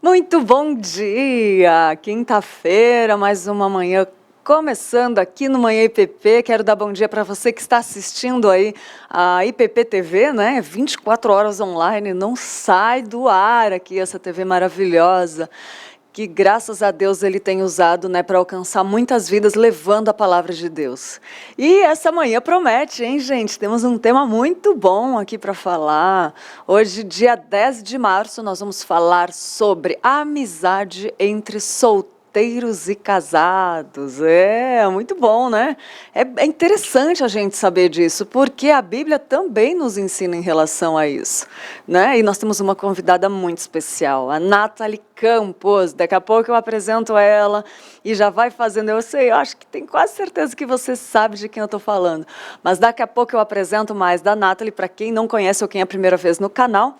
Muito bom dia! Quinta-feira, mais uma manhã começando aqui no Manhã IPP. Quero dar bom dia para você que está assistindo aí a IPP TV, né? 24 horas online, não sai do ar aqui essa TV maravilhosa, que graças a Deus ele tem usado, né, para alcançar muitas vidas, levando a palavra de Deus. E essa manhã promete, hein, gente? Temos um tema muito bom aqui para falar. Hoje, dia 10 de março, nós vamos falar sobre a amizade entre solteiros e casados. É muito bom, né? É interessante a gente saber disso, porque a Bíblia também nos ensina em relação a isso, né? E nós temos uma convidada muito especial, a Nathalie Campos. Daqui a pouco eu apresento ela e já vai fazendo, eu sei, eu acho que tenho quase certeza que você sabe de quem eu estou falando, mas daqui a pouco eu apresento mais da Nathalie, para quem não conhece ou quem é a primeira vez no canal,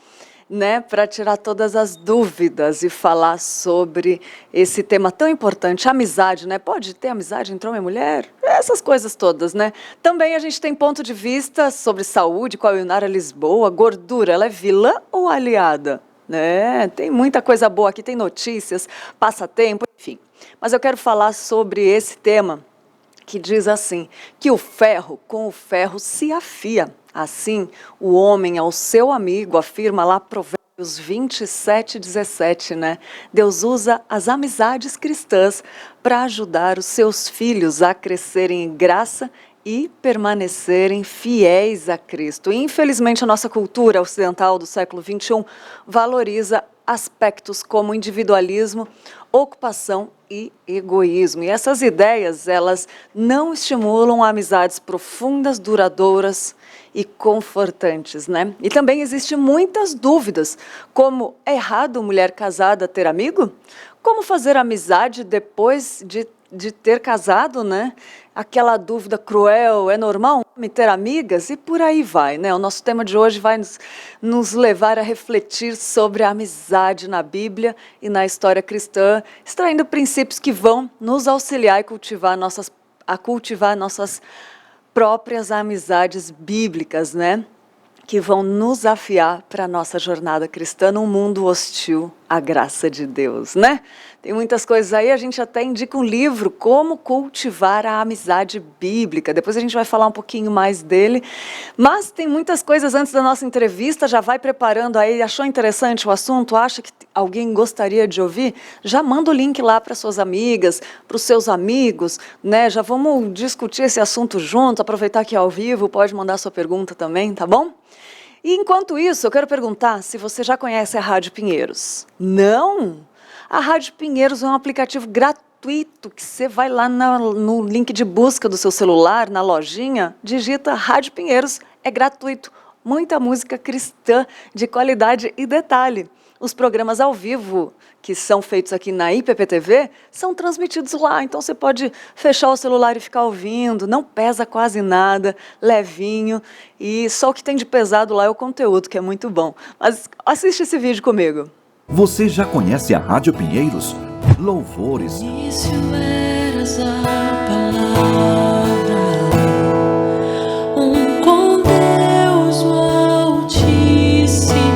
né, para tirar todas as dúvidas e falar sobre esse tema tão importante, amizade, né? Pode ter amizade entre homem e mulher? Essas coisas todas, né? Também a gente tem ponto de vista sobre saúde, com a Ionara Lisboa. Gordura, ela é vilã ou aliada? Né? Tem muita coisa boa aqui, tem notícias, passatempo, enfim. Mas eu quero falar sobre esse tema que diz assim, que o ferro com o ferro se afia. Assim, o homem ao seu amigo, afirma lá Provérbios 27:17, né? Deus usa as amizades cristãs para ajudar os seus filhos a crescerem em graça e permanecerem fiéis a Cristo. E, infelizmente, a nossa cultura ocidental do século XXI valoriza aspectos como individualismo, ocupação e egoísmo. E essas ideias, elas não estimulam amizades profundas, duradouras e confortantes, né? E também existem muitas dúvidas, como é errado mulher casada ter amigo? Como fazer amizade depois de ter casado, né? Aquela dúvida cruel, é normal me ter amigas? E por aí vai, né? O nosso tema de hoje vai nos levar a refletir sobre a amizade na Bíblia e na história cristã, extraindo princípios que vão nos auxiliar a cultivar nossas próprias amizades bíblicas, né? Que vão nos afiar para a nossa jornada cristã num mundo hostil à graça de Deus, né? Tem muitas coisas aí, a gente até indica um livro, Como Cultivar a Amizade Bíblica. Depois a gente vai falar um pouquinho mais dele. Mas tem muitas coisas antes da nossa entrevista, já vai preparando aí, achou interessante o assunto, acha que alguém gostaria de ouvir? Já manda o link lá para suas amigas, para os seus amigos, né? Já vamos discutir esse assunto junto, aproveitar que é ao vivo, pode mandar sua pergunta também, tá bom? E enquanto isso, eu quero perguntar se você já conhece a Rádio Pinheiros. Não? A Rádio Pinheiros é um aplicativo gratuito que você vai lá no link de busca do seu celular, na lojinha, digita Rádio Pinheiros, é gratuito. Muita música cristã de qualidade e detalhe. Os programas ao vivo que são feitos aqui na IPP-TV são transmitidos lá, então você pode fechar o celular e ficar ouvindo, não pesa quase nada, levinho, e só o que tem de pesado lá é o conteúdo, que é muito bom. Mas assiste esse vídeo comigo. Você já conhece a Rádio Pinheiros? Louvores, Início eras a palavra, com Deus o Altíssimo.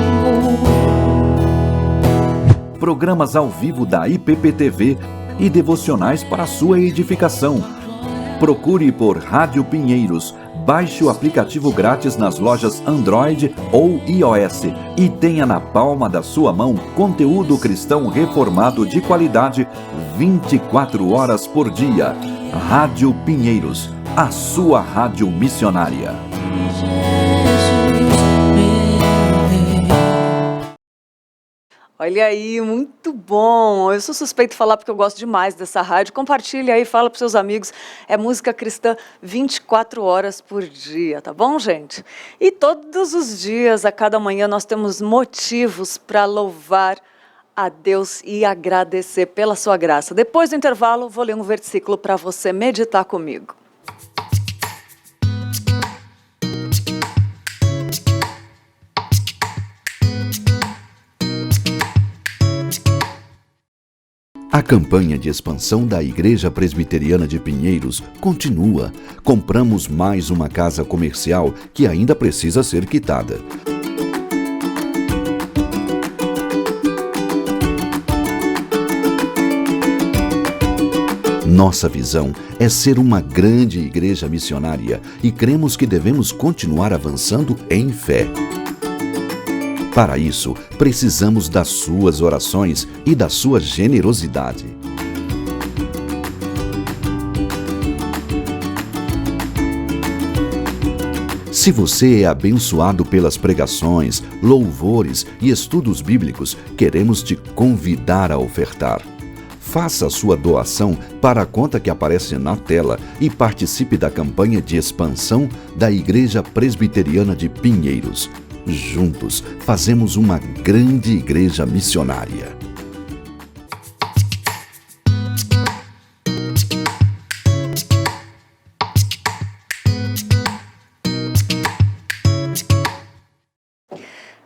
programas ao vivo da IPP-TV e devocionais para sua edificação. Procure por Rádio Pinheiros. Baixe o aplicativo grátis nas lojas Android ou iOS e tenha na palma da sua mão conteúdo cristão reformado de qualidade 24 horas por dia. Rádio Pinheiros, a sua rádio missionária. Olha aí, muito bom. Eu sou suspeito de falar porque eu gosto demais dessa rádio. Compartilha aí, fala para os seus amigos. É música cristã 24 horas por dia, tá bom, gente? E todos os dias, a cada manhã, nós temos motivos para louvar a Deus e agradecer pela sua graça. Depois do intervalo, vou ler um versículo para você meditar comigo. A campanha de expansão da Igreja Presbiteriana de Pinheiros continua. Compramos mais uma casa comercial que ainda precisa ser quitada. Nossa visão é ser uma grande igreja missionária e cremos que devemos continuar avançando em fé. Para isso, precisamos das suas orações e da sua generosidade. Se você é abençoado pelas pregações, louvores e estudos bíblicos, queremos te convidar a ofertar. Faça a sua doação para a conta que aparece na tela e participe da campanha de expansão da Igreja Presbiteriana de Pinheiros. Juntos, fazemos uma grande igreja missionária.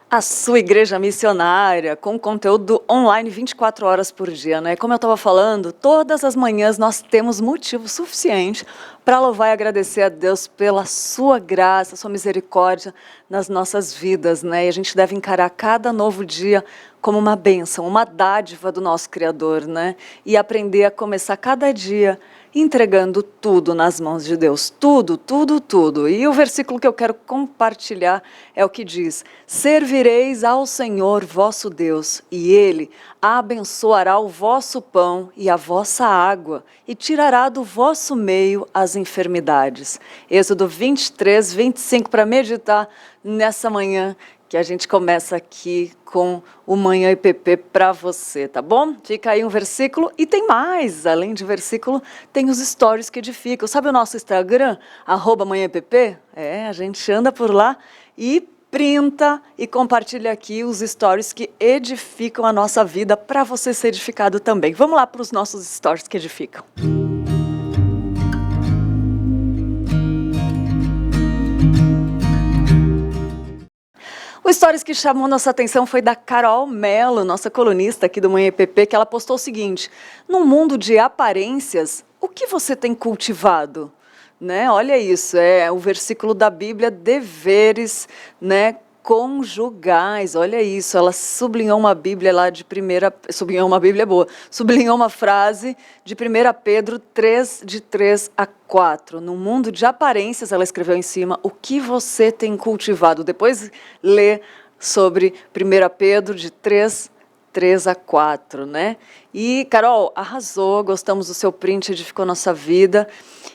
A sua igreja missionária, com conteúdo online 24 horas por dia, né? Como eu estava falando, todas as manhãs nós temos motivo suficiente para louvar e agradecer a Deus pela sua graça, sua misericórdia nas nossas vidas, né? E a gente deve encarar cada novo dia como uma bênção, uma dádiva do nosso Criador, né? E aprender a começar cada dia entregando tudo nas mãos de Deus, tudo, tudo, tudo. E o versículo que eu quero compartilhar é o que diz: servireis ao Senhor vosso Deus, e Ele abençoará o vosso pão e a vossa água, e tirará do vosso meio as enfermidades. Êxodo 23, 25, para meditar nessa manhã, que a gente começa aqui com o Manhã IPP para você, tá bom? Fica aí um versículo e tem mais, além de versículo, tem os stories que edificam. Sabe o nosso Instagram, @manhãIPP? A gente anda por lá e printa e compartilha aqui os stories que edificam a nossa vida para você ser edificado também. Vamos lá para os nossos stories que edificam. O stories que chamou nossa atenção foi da Carol Mello, nossa colunista aqui do Manhã IPP, que ela postou o seguinte: no mundo de aparências, o que você tem cultivado? Né? Olha isso, é o versículo da Bíblia, deveres, né, conjugais, olha isso, ela sublinhou uma Bíblia lá de sublinhou uma Bíblia boa, sublinhou uma frase de 1 Pedro 3, de 3 a 4. No mundo de aparências, ela escreveu em cima, o que você tem cultivado? Depois lê sobre 1 Pedro de 3 a 4, né? E, Carol, arrasou, gostamos do seu print, edificou nossa vida.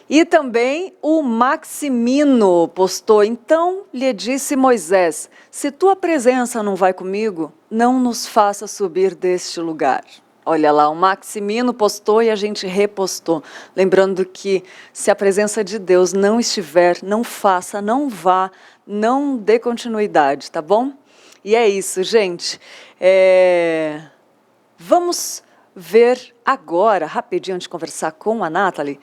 E também o Maximino postou: então lhe disse Moisés, se tua presença não vai comigo, não nos faça subir deste lugar. Olha lá, o Maximino postou e a gente repostou. Lembrando que se a presença de Deus não estiver, não faça, não vá, não dê continuidade, tá bom? E é isso, gente. Vamos ver agora, rapidinho, antes de conversar com a Nathalie,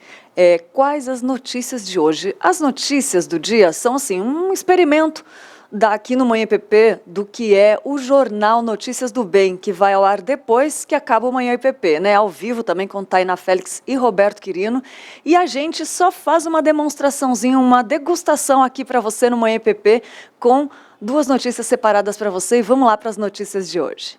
quais as notícias de hoje. As notícias do dia são, assim, um experimento daqui no Manhã IPP do que é o jornal Notícias do Bem, que vai ao ar depois que acaba o Manhã IPP, né? Ao vivo também com Tainá Félix e Roberto Quirino. E a gente só faz uma demonstraçãozinha, uma degustação aqui para você no Manhã IPP com 2 notícias separadas para você. E vamos lá para as notícias de hoje.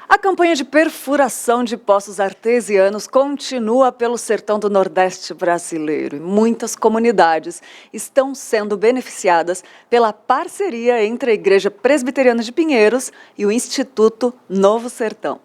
A campanha de perfuração de poços artesianos continua pelo sertão do Nordeste brasileiro. E muitas comunidades estão sendo beneficiadas pela parceria entre a Igreja Presbiteriana de Pinheiros e o Instituto Novo Sertão.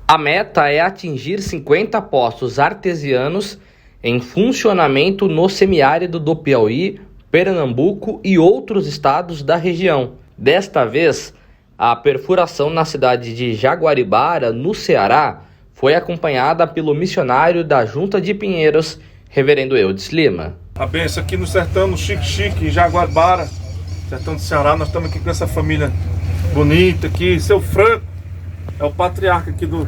A meta é atingir 50 poços artesianos em funcionamento no semiárido do Piauí, Pernambuco e outros estados da região. Desta vez, a perfuração na cidade de Jaguaribara, no Ceará, foi acompanhada pelo missionário da Junta de Pinheiros, Reverendo Eudes Lima. A benção aqui no sertão, no Chique, em Jaguaribara, sertão do Ceará. Nós estamos aqui com essa família bonita aqui. Seu Franco é o patriarca aqui do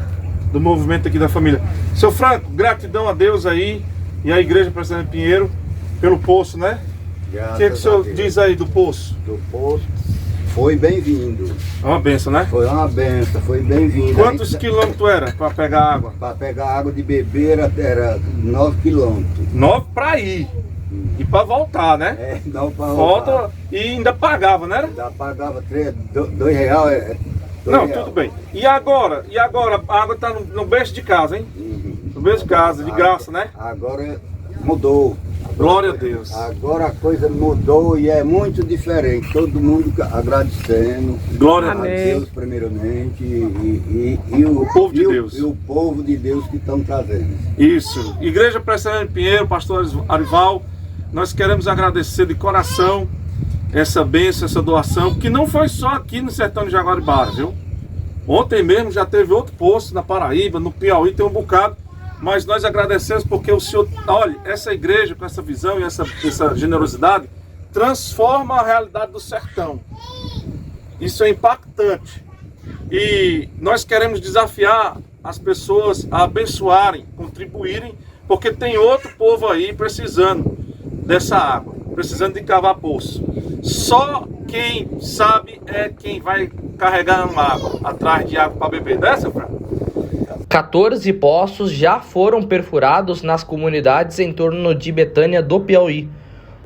movimento aqui da família. Seu Franco, gratidão a Deus aí e à Igreja Presbiteriana de Pinheiro pelo poço, né? O que o senhor diz aí do poço? Do poço foi bem-vindo. É uma benção, né? Foi uma benção, foi bem-vindo. Quantos quilômetros era para pegar água? Para pegar água de beber era 9 quilômetros. 9 para ir. E para voltar, né? Não para Volta e ainda pagava, né? Já pagava R$2. Não, tudo bem. E agora? A água tá no berço de casa, hein? No berço de casa, de graça, né? Agora mudou. Glória a Deus. Agora a coisa mudou e é muito diferente. Todo mundo agradecendo. Glória a a Deus. Deus primeiramente e o povo de Deus. E o povo de Deus que estão trazendo. Isso. Igreja Presbiteriana de Pinheiro, pastor Arival, nós queremos agradecer de coração essa bênção, essa doação, que não foi só aqui no sertão de Jaguaribara, viu? Ontem mesmo já teve outro posto na Paraíba, no Piauí, tem um bocado. Mas nós agradecemos porque o Senhor, olha, essa igreja com essa visão e essa generosidade transforma a realidade do sertão. Isso é impactante. E nós queremos desafiar as pessoas a abençoarem, contribuírem, porque tem outro povo aí precisando dessa água, precisando de cavar poço. Só quem sabe é quem vai carregar uma água, atrás de água para beber. Desce, Fran? 14 poços já foram perfurados nas comunidades em torno de Betânia do Piauí.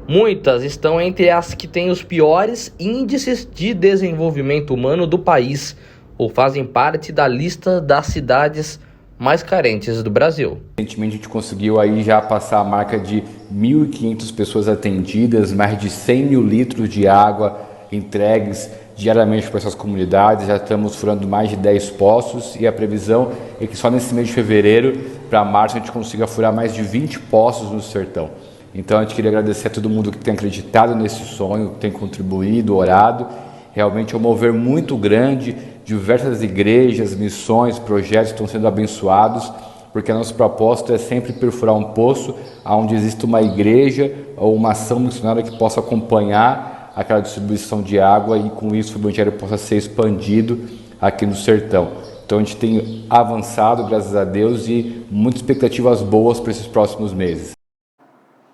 Muitas estão entre as que têm os piores índices de desenvolvimento humano do país, ou fazem parte da lista das cidades mais carentes do Brasil. Recentemente a gente conseguiu aí já passar a marca de 1.500 pessoas atendidas, mais de 100 mil litros de água entregues diariamente para essas comunidades. Já estamos furando mais de 10 poços e a previsão é que só nesse mês de fevereiro para março a gente consiga furar mais de 20 poços no sertão. Então a gente queria agradecer a todo mundo que tem acreditado nesse sonho, que tem contribuído, orado. Realmente é um mover muito grande, diversas igrejas, missões, projetos estão sendo abençoados, porque a nossa proposta é sempre perfurar um poço onde existe uma igreja ou uma ação missionária que possa acompanhar aquela distribuição de água e com isso o evangelho possa ser expandido aqui no sertão. Então a gente tem avançado, graças a Deus, e muitas expectativas boas para esses próximos meses.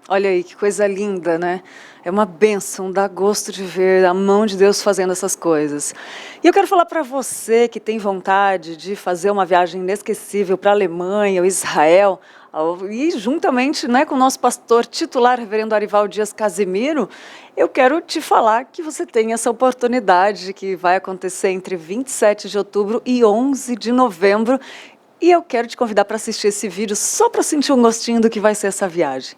Olha aí, que coisa linda, né? É uma bênção, dá gosto de ver a mão de Deus fazendo essas coisas. E eu quero falar para você que tem vontade de fazer uma viagem inesquecível para a Alemanha ou Israel, e juntamente, né, com o nosso pastor titular, reverendo Arival Dias Casimiro, eu quero te falar que você tem essa oportunidade que vai acontecer entre 27 de outubro e 11 de novembro. E eu quero te convidar para assistir esse vídeo só para sentir um gostinho do que vai ser essa viagem.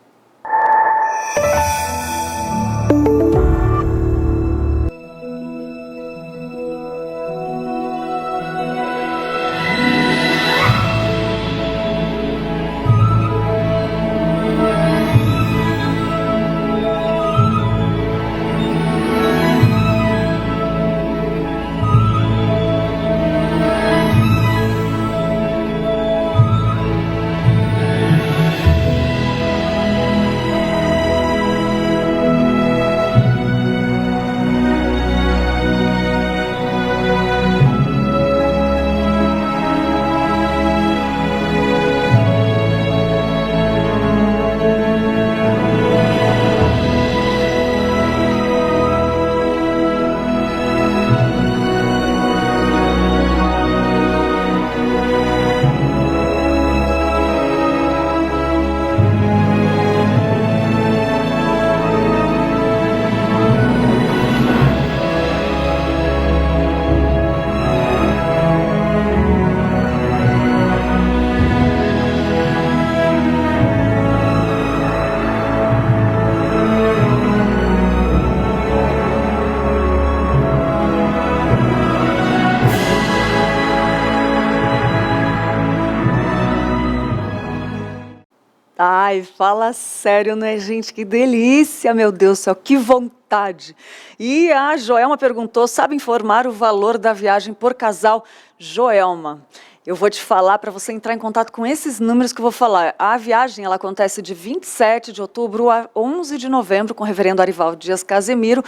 Ai, fala sério, né, gente? Que delícia, meu Deus do céu, que vontade. E a Joelma perguntou, sabe informar o valor da viagem por casal? Joelma, eu vou te falar para você entrar em contato com esses números que eu vou falar. A viagem, ela acontece de 27 de outubro a 11 de novembro com o reverendo Arival Dias Casimiro.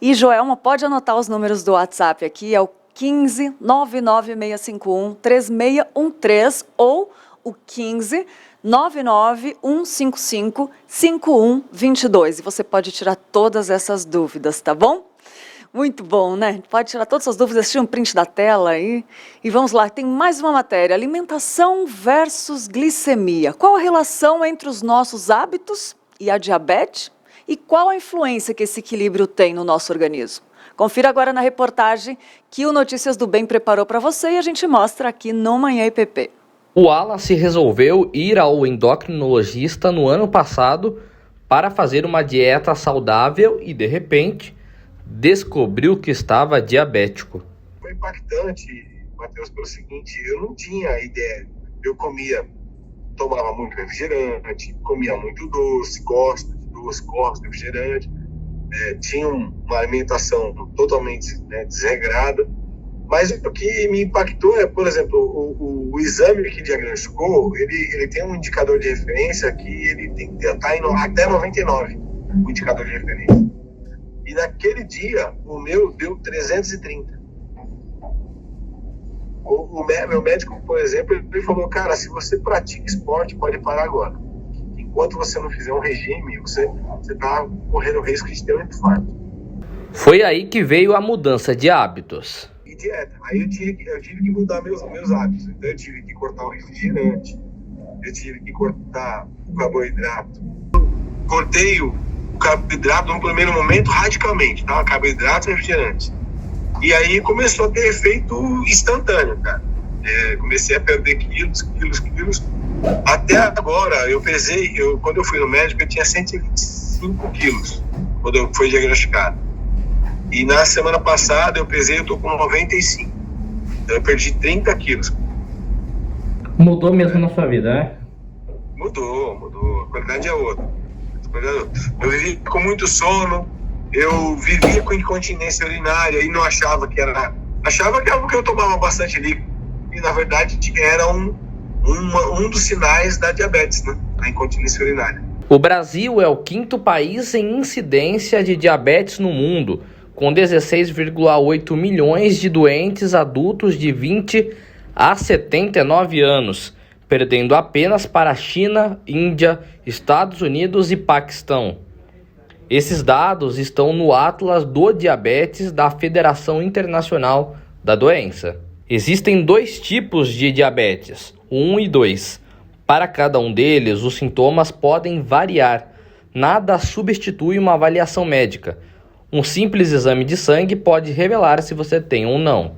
E Joelma, pode anotar os números do WhatsApp aqui, é o 15 99651 3613 ou o 15 99155 5122. E você pode tirar todas essas dúvidas, tá bom? Muito bom, né? Pode tirar todas as dúvidas, tira um print da tela aí. E vamos lá, tem mais uma matéria. Alimentação versus glicemia. Qual a relação entre os nossos hábitos e a diabetes? E qual a influência que esse equilíbrio tem no nosso organismo? Confira agora na reportagem que o Notícias do Bem preparou para você e a gente mostra aqui no Manhã IPP. O Wallace resolveu ir ao endocrinologista no ano passado para fazer uma dieta saudável e, de repente, descobriu que estava diabético. Foi impactante, Matheus, pelo seguinte: eu não tinha ideia. Eu tomava muito refrigerante, comia muito doce, gosto de doce, gosto de refrigerante, tinha uma alimentação totalmente desregrada. Mas o que me impactou é, por exemplo, o exame que diagnosticou, ele tem um indicador de referência que ele tem que estar indo até 99, o indicador de referência. E naquele dia, o meu deu 330. Meu médico, por exemplo, ele falou: cara, se você pratica esporte, pode parar agora. Enquanto você não fizer um regime, você está correndo o risco de ter um infarto. Foi aí que veio a mudança de hábitos. E dieta. Aí eu tive que mudar meus hábitos. Então eu tive que cortar o refrigerante, eu tive que cortar o carboidrato. Cortei o carboidrato no primeiro momento radicalmente, tá? Carboidrato e refrigerante. E aí começou a ter efeito instantâneo, cara. Comecei a perder quilos. Até agora, quando eu fui no médico, eu tinha 125 quilos, quando eu fui diagnosticado. E na semana passada eu tô com 95. Então eu perdi 30 quilos. Mudou mesmo na sua vida, né? Mudou. A qualidade é outra. Eu vivia com muito sono, eu vivia com incontinência urinária e não achava que era... Achava que era porque eu tomava bastante líquido. E na verdade era um dos sinais da diabetes, né? A incontinência urinária. O Brasil é o 5º país em incidência de diabetes no mundo, com 16,8 milhões de doentes adultos de 20 a 79 anos, perdendo apenas para a China, Índia, Estados Unidos e Paquistão. Esses dados estão no Atlas do Diabetes da Federação Internacional da Doença. Existem 2 tipos de diabetes, 1 e 2. Para cada um deles, os sintomas podem variar. Nada substitui uma avaliação médica. Um simples exame de sangue pode revelar se você tem ou não.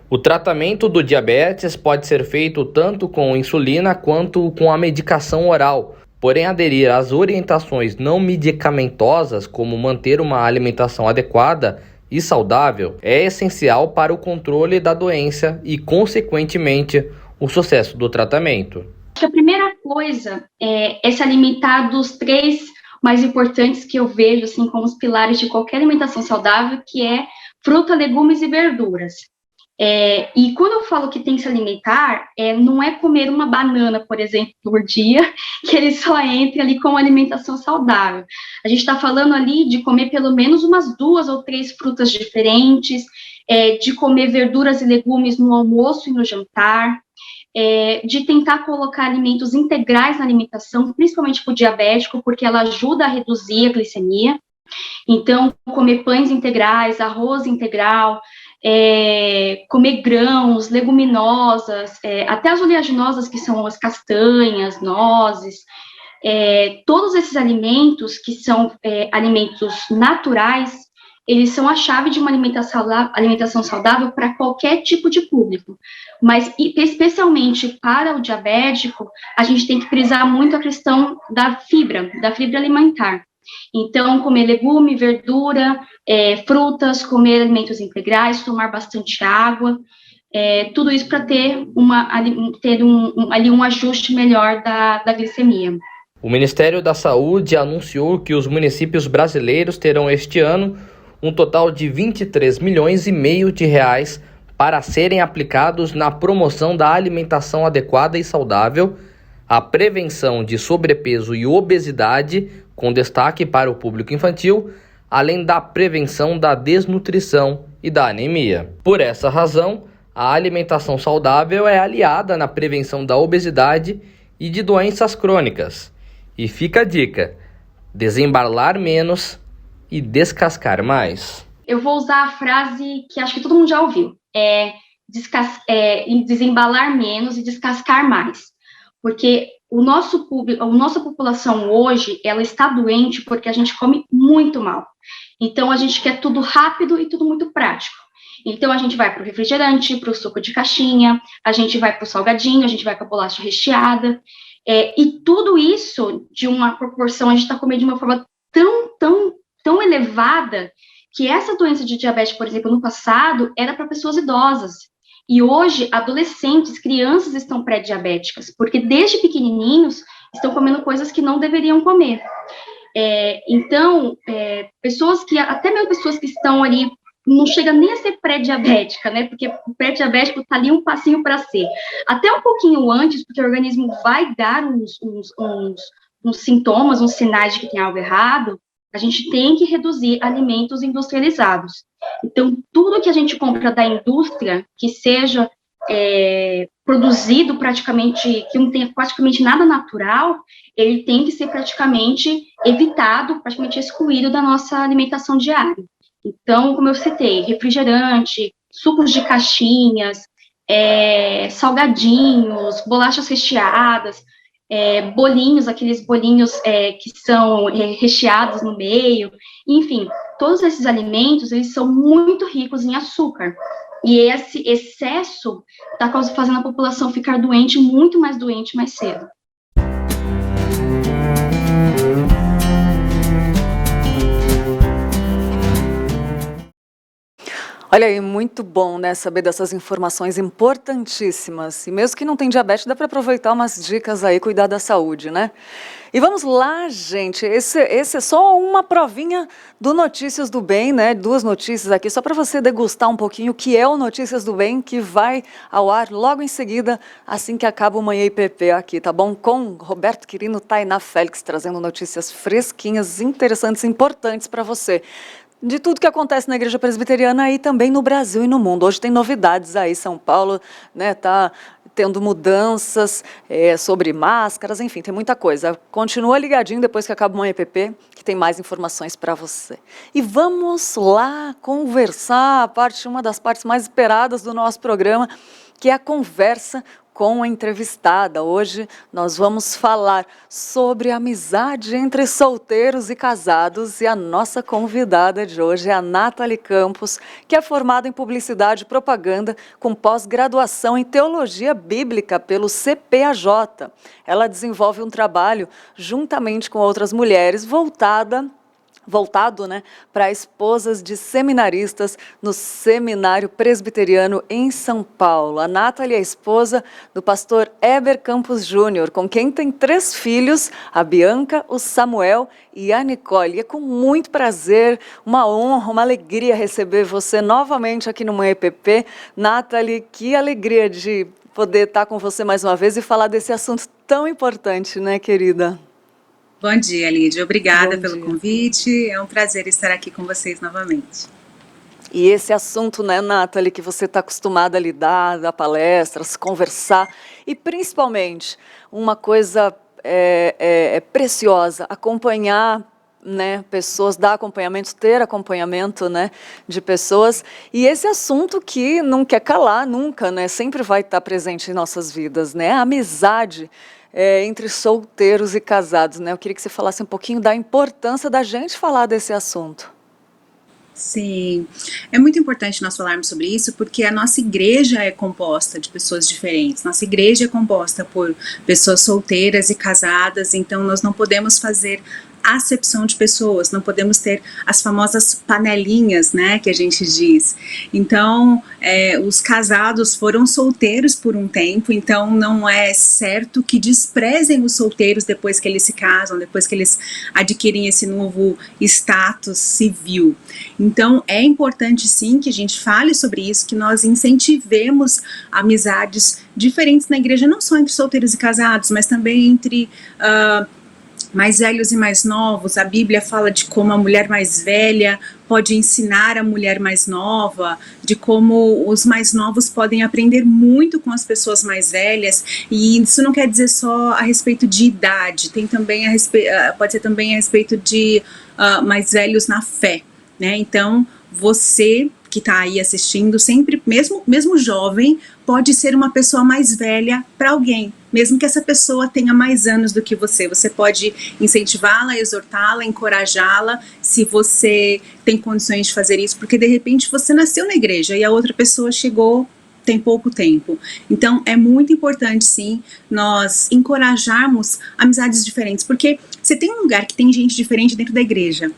O tratamento do diabetes pode ser feito tanto com insulina quanto com a medicação oral. Porém, aderir às orientações não medicamentosas, como manter uma alimentação adequada e saudável, é essencial para o controle da doença e, consequentemente, o sucesso do tratamento. Acho que a primeira coisa é se alimentar dos 3 mais importantes que eu vejo assim, como os pilares de qualquer alimentação saudável, que é fruta, legumes e verduras. E quando eu falo que tem que se alimentar, não é comer uma banana, por exemplo, por dia, que ele só entre ali com alimentação saudável. A gente está falando ali de comer pelo menos umas 2 ou 3 frutas diferentes, de comer verduras e legumes no almoço e no jantar, de tentar colocar alimentos integrais na alimentação, principalmente para o diabético, porque ela ajuda a reduzir a glicemia. Então, comer pães integrais, arroz integral, comer grãos, leguminosas, até as oleaginosas, que são as castanhas, nozes, todos esses alimentos que são alimentos naturais, eles são a chave de uma alimentação saudável para qualquer tipo de público, mas especialmente para o diabético, a gente tem que frisar muito a questão da fibra alimentar. Então, comer legume, verdura, frutas, comer alimentos integrais, tomar bastante água, tudo isso para ter um ajuste melhor da glicemia. O Ministério da Saúde anunciou que os municípios brasileiros terão este ano um total de 23 milhões e meio de reais para serem aplicados na promoção da alimentação adequada e saudável, a prevenção de sobrepeso e obesidade, com destaque para o público infantil, além da prevenção da desnutrição e da anemia. Por essa razão, a alimentação saudável é aliada na prevenção da obesidade e de doenças crônicas. E fica a dica: desembalar menos e descascar mais. Eu vou usar a frase que acho que todo mundo já ouviu, desembalar menos e descascar mais. Porque o nosso público, a nossa população hoje, ela está doente porque a gente come muito mal. Então, a gente quer tudo rápido e tudo muito prático. Então, a gente vai para o refrigerante, para o suco de caixinha, a gente vai para o salgadinho, a gente vai para a bolacha recheada. E tudo isso, de uma proporção, a gente está comendo de uma forma tão elevada, que essa doença de diabetes, por exemplo, no passado, era para pessoas idosas. E hoje, adolescentes, crianças estão pré-diabéticas, porque desde pequenininhos estão comendo coisas que não deveriam comer. Então, pessoas que, até mesmo pessoas que estão ali, não chega nem a ser pré-diabética, né? Porque o pré-diabético está ali um passinho para ser. Até um pouquinho antes, porque o organismo vai dar uns sintomas, uns sinais de que tem algo errado, a gente tem que reduzir alimentos industrializados. Então, tudo que a gente compra da indústria, que seja produzido praticamente, que não tenha praticamente nada natural, ele tem que ser praticamente evitado, praticamente excluído da nossa alimentação diária. Então, como eu citei, refrigerante, sucos de caixinhas, salgadinhos, bolachas recheadas, bolinhos, aqueles bolinhos que são recheados no meio, enfim, todos esses alimentos, eles são muito ricos em açúcar, e esse excesso está fazendo a população ficar doente, muito mais doente, mais cedo. Olha aí, muito bom, né, saber dessas informações importantíssimas. E mesmo que não tem diabetes, dá para aproveitar umas dicas aí, cuidar da saúde, né? E vamos lá, gente, esse é só uma provinha do Notícias do Bem, né? 2 notícias aqui, só para você degustar um pouquinho o que é o Notícias do Bem, que vai ao ar logo em seguida, assim que acaba o Manhã IPP aqui, tá bom? Com Roberto Quirino, Tainá Félix, trazendo notícias fresquinhas, interessantes, importantes para você. De tudo que acontece na Igreja Presbiteriana e também no Brasil e no mundo. Hoje tem novidades aí, São Paulo, né, tá tendo mudanças sobre máscaras, enfim, tem muita coisa. Continua ligadinho depois que acaba o Manhã EPP, que tem mais informações para você. E vamos lá conversar, uma das partes mais esperadas do nosso programa, que é a conversa com a entrevistada. Hoje nós vamos falar sobre amizade entre solteiros e casados, e a nossa convidada de hoje é a Nathalie Campos, que é formada em Publicidade e Propaganda com pós-graduação em Teologia Bíblica pelo CPAJ. Ela desenvolve um trabalho juntamente com outras mulheres voltado, né, para esposas de seminaristas no Seminário Presbiteriano em São Paulo. A Nathalie é esposa do pastor Heber Campos Júnior, com quem tem 3 filhos, a Bianca, o Samuel e a Nicole. E é com muito prazer, uma honra, uma alegria receber você novamente aqui no Manhã EPP. Nathalie, que alegria de poder estar com você mais uma vez e falar desse assunto tão importante, né, querida? Bom dia, Lídia. Obrigada pelo convite. É um prazer estar aqui com vocês novamente. E esse assunto, né, Nathalie, que você está acostumada a lidar, dar palestras, conversar, e principalmente uma coisa preciosa, acompanhar, né, pessoas, dar acompanhamento, ter acompanhamento, né, de pessoas, e esse assunto que não quer calar nunca, né, sempre vai estar presente em nossas vidas, né, a amizade entre solteiros e casados, né? Eu queria que você falasse um pouquinho da importância da gente falar desse assunto. Sim, é muito importante nós falarmos sobre isso, porque a nossa igreja é composta de pessoas diferentes. Nossa igreja é composta por pessoas solteiras e casadas, então nós não podemos fazer acepção de pessoas, não podemos ter as famosas panelinhas, né, que a gente diz. Então, os casados foram solteiros por um tempo, então não é certo que desprezem os solteiros depois que eles se casam, depois que eles adquirem esse novo status civil. Então, é importante sim que a gente fale sobre isso, que nós incentivemos amizades diferentes na igreja, não só entre solteiros e casados, mas também entre mais velhos e mais novos. A Bíblia fala de como a mulher mais velha pode ensinar a mulher mais nova, de como os mais novos podem aprender muito com as pessoas mais velhas, e isso não quer dizer só a respeito de idade, tem também pode ser também a respeito de mais velhos na fé, né? Então, você que está aí assistindo, sempre, mesmo jovem, pode ser uma pessoa mais velha para alguém, mesmo que essa pessoa tenha mais anos do que você pode incentivá-la, exortá-la, encorajá-la, se você tem condições de fazer isso, porque de repente você nasceu na igreja e a outra pessoa chegou tem pouco tempo. Então é muito importante, sim, nós encorajarmos amizades diferentes, porque você tem um lugar que tem gente diferente dentro da igreja,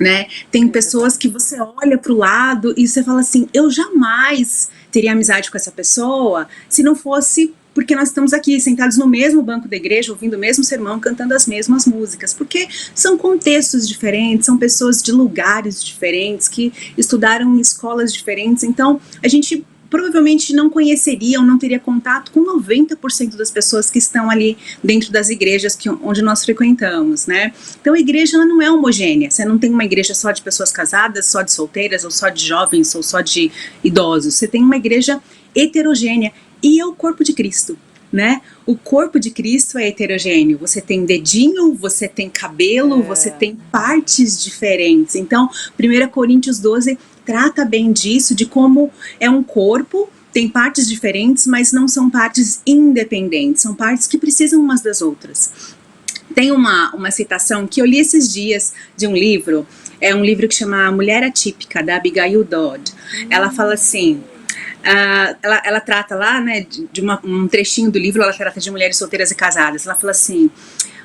né? Tem pessoas que você olha para o lado e você fala assim, eu jamais teria amizade com essa pessoa se não fosse porque nós estamos aqui sentados no mesmo banco da igreja, ouvindo o mesmo sermão, cantando as mesmas músicas, porque são contextos diferentes, são pessoas de lugares diferentes, que estudaram em escolas diferentes, então a gente provavelmente não conheceria ou não teria contato com 90% das pessoas que estão ali dentro das igrejas onde nós frequentamos, né? Então a igreja ela não é homogênea, você não tem uma igreja só de pessoas casadas, só de solteiras, ou só de jovens, ou só de idosos, você tem uma igreja heterogênea, e é o corpo de Cristo, né? O corpo de Cristo é heterogêneo, você tem dedinho, você tem cabelo, você tem partes diferentes, então 1 Coríntios 12 trata bem disso, de como é um corpo, tem partes diferentes, mas não são partes independentes, são partes que precisam umas das outras. Tem uma citação que eu li esses dias de um livro, é um livro que chama Mulher Atípica, da Abigail Dodd. Ela fala assim, ela trata lá, né, de um trechinho do livro, ela trata de mulheres solteiras e casadas, ela fala assim,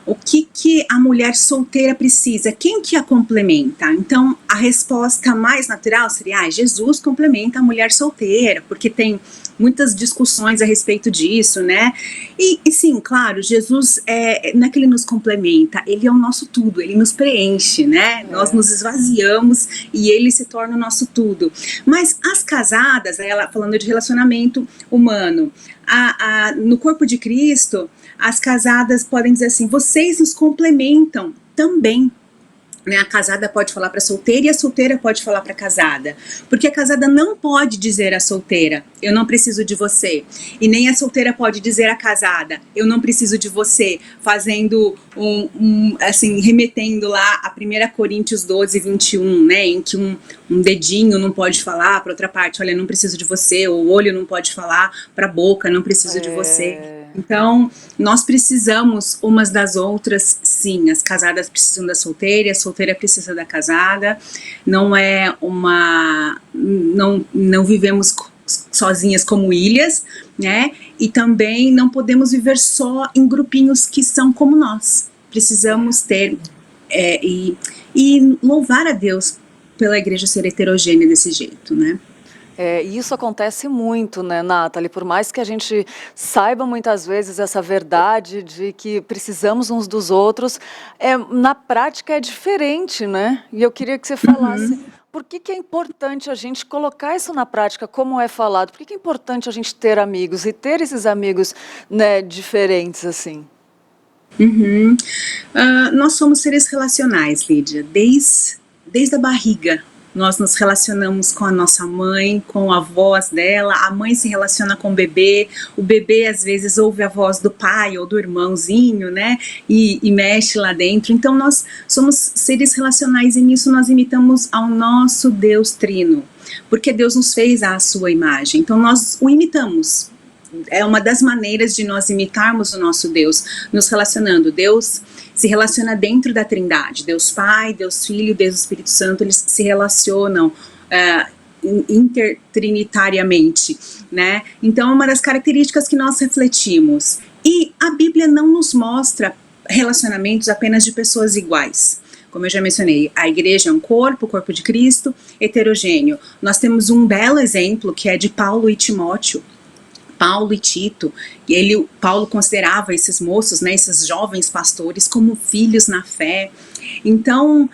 o que a mulher solteira precisa? Quem que a complementa? Então, a resposta mais natural seria, Jesus complementa a mulher solteira, porque tem muitas discussões a respeito disso, né? E sim, claro, Jesus, não é que ele nos complementa, ele é o nosso tudo, ele nos preenche, né? Nós nos esvaziamos e ele se torna o nosso tudo. Mas as casadas, ela falando de relacionamento humano, no corpo de Cristo, as casadas podem dizer assim, vocês nos complementam também, né? A casada pode falar para a solteira e a solteira pode falar para a casada, porque a casada não pode dizer à solteira, eu não preciso de você, e nem a solteira pode dizer à casada, eu não preciso de você, fazendo assim, remetendo lá a 1 Coríntios 12, 21, né, em que um dedinho não pode falar para outra parte, olha, não preciso de você, o olho não pode falar para a boca, não preciso de você. Então, nós precisamos umas das outras, sim, as casadas precisam da solteira, a solteira precisa da casada, não vivemos sozinhas como ilhas, né, e também não podemos viver só em grupinhos que são como nós, precisamos ter, e louvar a Deus pela igreja ser heterogênea desse jeito, né. E isso acontece muito, né, Nathalie? Por mais que a gente saiba muitas vezes essa verdade de que precisamos uns dos outros, na prática é diferente, né? E eu queria que você falasse por que é importante a gente colocar isso na prática, como é falado, por que é importante a gente ter amigos e ter esses amigos, né, diferentes assim? Nós somos seres relacionais, Lídia, desde a barriga. Nós nos relacionamos com a nossa mãe, com a voz dela, a mãe se relaciona com o bebê às vezes ouve a voz do pai ou do irmãozinho, né, e mexe lá dentro. Então nós somos seres relacionais e nisso nós imitamos ao nosso Deus Trino, porque Deus nos fez à sua imagem, então nós o imitamos. É uma das maneiras de nós imitarmos o nosso Deus, nos relacionando. Deus se relaciona dentro da Trindade, Deus Pai, Deus Filho, Deus Espírito Santo, eles se relacionam intertrinitariamente, né? Então é uma das características que nós refletimos. E a Bíblia não nos mostra relacionamentos apenas de pessoas iguais. Como eu já mencionei, a igreja é um corpo, o corpo de Cristo, heterogêneo. Nós temos um belo exemplo que é de Paulo e Timóteo, Paulo e Tito, e Paulo considerava esses moços, né, esses jovens pastores como filhos na fé. Então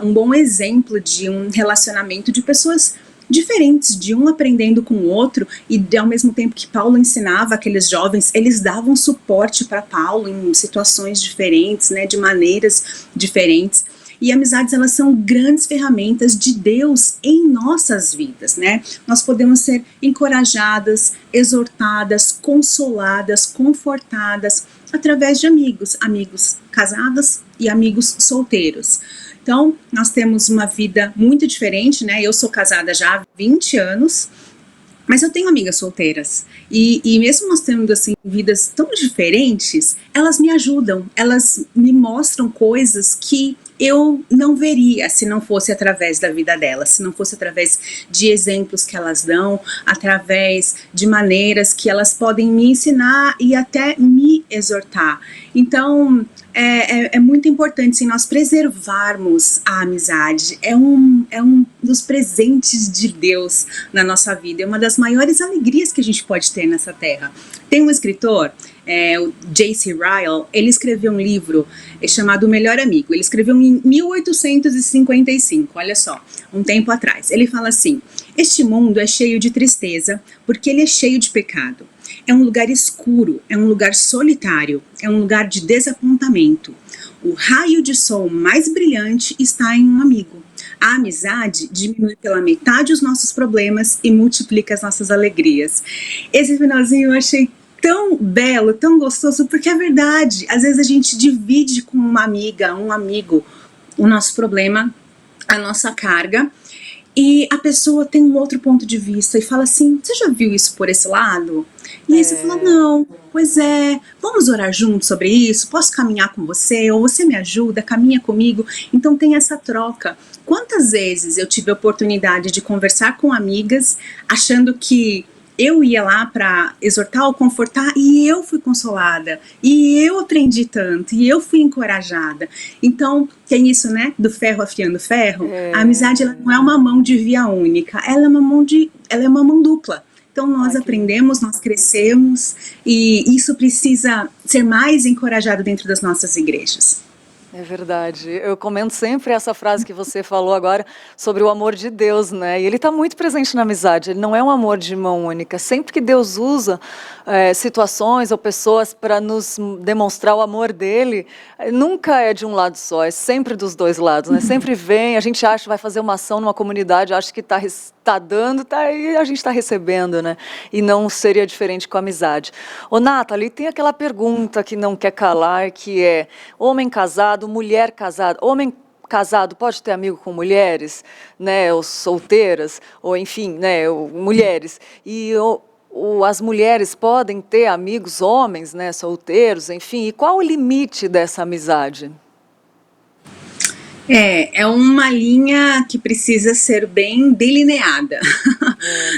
um bom exemplo de um relacionamento de pessoas diferentes, de um aprendendo com o outro, e ao mesmo tempo que Paulo ensinava aqueles jovens, eles davam suporte para Paulo em situações diferentes, né, de maneiras diferentes. E amizades, elas são grandes ferramentas de Deus em nossas vidas, né? Nós podemos ser encorajadas, exortadas, consoladas, confortadas através de amigos casados e amigos solteiros. Então, nós temos uma vida muito diferente, né? Eu sou casada já há 20 anos, mas eu tenho amigas solteiras, e mesmo nós tendo, assim, vidas tão diferentes, elas me ajudam, elas me mostram coisas que eu não veria se não fosse através da vida delas, se não fosse através de exemplos que elas dão, através de maneiras que elas podem me ensinar e até me exortar. Então, é muito importante, sim, nós preservarmos a amizade. É um dos presentes de Deus na nossa vida, é uma das maiores alegrias que a gente pode ter nessa terra. Tem um escritor, o J.C. Ryle, ele escreveu um livro chamado O Melhor Amigo. Ele escreveu em 1855, olha só, um tempo atrás. Ele fala assim: este mundo é cheio de tristeza porque ele é cheio de pecado. É um lugar escuro, é um lugar solitário, é um lugar de desapontamento. O raio de sol mais brilhante está em um amigo. A amizade diminui pela metade os nossos problemas e multiplica as nossas alegrias. Esse finalzinho eu achei tão belo, tão gostoso, porque é verdade. Às vezes a gente divide com uma amiga, um amigo, o nosso problema, a nossa carga, e a pessoa tem um outro ponto de vista e fala assim: você já viu isso por esse lado? E aí você fala: não, pois é, vamos orar juntos sobre isso? Posso caminhar com você? Ou você me ajuda, caminha comigo? Então tem essa troca. Quantas vezes eu tive a oportunidade de conversar com amigas achando que eu ia lá para exortar ou confortar, e eu fui consolada, e eu aprendi tanto, e eu fui encorajada. Então, tem isso, né, do ferro afiando ferro. A amizade, ela não é uma mão de via única, ela é uma mão dupla. Então, nós aprendemos, nós crescemos, e isso precisa ser mais encorajado dentro das nossas igrejas. É verdade. Eu comento sempre essa frase que você falou agora sobre o amor de Deus, né? E ele está muito presente na amizade. Ele não é um amor de mão única. Sempre que Deus usa situações ou pessoas para nos demonstrar o amor dele, nunca é de um lado só, é sempre dos dois lados, né? Sempre vem, a gente acha que vai fazer uma ação numa comunidade, acha que está dando, e a gente está recebendo, né? E não seria diferente com a amizade. Ô, Nathalie, tem aquela pergunta que não quer calar, que é: homem casado, mulher casada, homem casado pode ter amigo com mulheres, né, ou solteiras, ou enfim, né, ou mulheres, e as mulheres podem ter amigos homens, né, solteiros, enfim, e qual o limite dessa amizade? É uma linha que precisa ser bem delineada,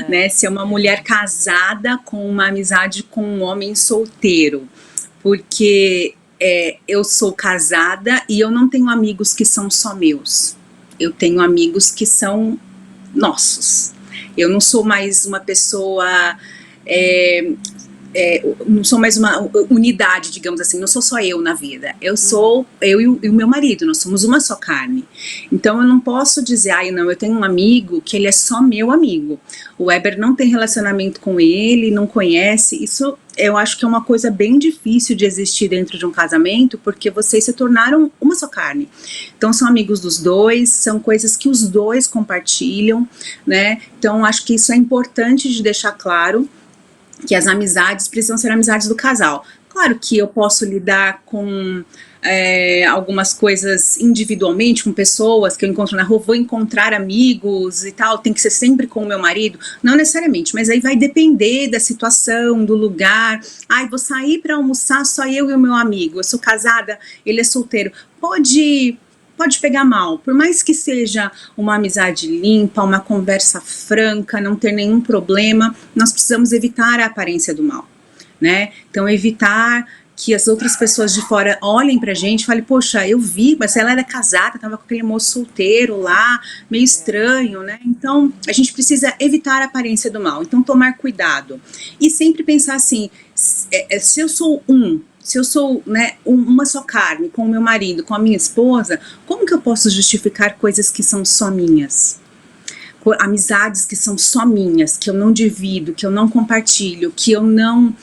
né? Se é uma mulher casada com uma amizade com um homem solteiro, porque eu sou casada e eu não tenho amigos que são só meus, eu tenho amigos que são nossos. Eu não sou mais uma pessoa, não sou mais uma unidade, digamos assim, não sou só eu na vida, eu sou eu e o meu marido, nós somos uma só carne. Então eu não posso dizer: não, eu tenho um amigo que ele é só meu amigo, o Weber não tem relacionamento com ele, não conhece. Isso eu acho que é uma coisa bem difícil de existir dentro de um casamento, porque vocês se tornaram uma só carne. Então são amigos dos dois, são coisas que os dois compartilham, né? Então acho que isso é importante de deixar claro, que as amizades precisam ser amizades do casal. Claro que eu posso lidar com algumas coisas individualmente, com pessoas que eu encontro na rua, vou encontrar amigos e tal, tem que ser sempre com o meu marido, não necessariamente, mas aí vai depender da situação, do lugar. Vou sair para almoçar só eu e o meu amigo, eu sou casada, ele é solteiro, pode pegar mal, por mais que seja uma amizade limpa, uma conversa franca, não ter nenhum problema, nós precisamos evitar a aparência do mal, né? Então evitar que as outras pessoas de fora olhem pra gente e falem: poxa, eu vi, mas ela era casada, tava com aquele moço solteiro lá, meio estranho, né? Então a gente precisa evitar a aparência do mal, então tomar cuidado e sempre pensar assim: se eu sou, né, uma só carne com o meu marido, com a minha esposa, como que eu posso justificar coisas que são só minhas? Amizades que são só minhas, que eu não divido, que eu não compartilho, que eu não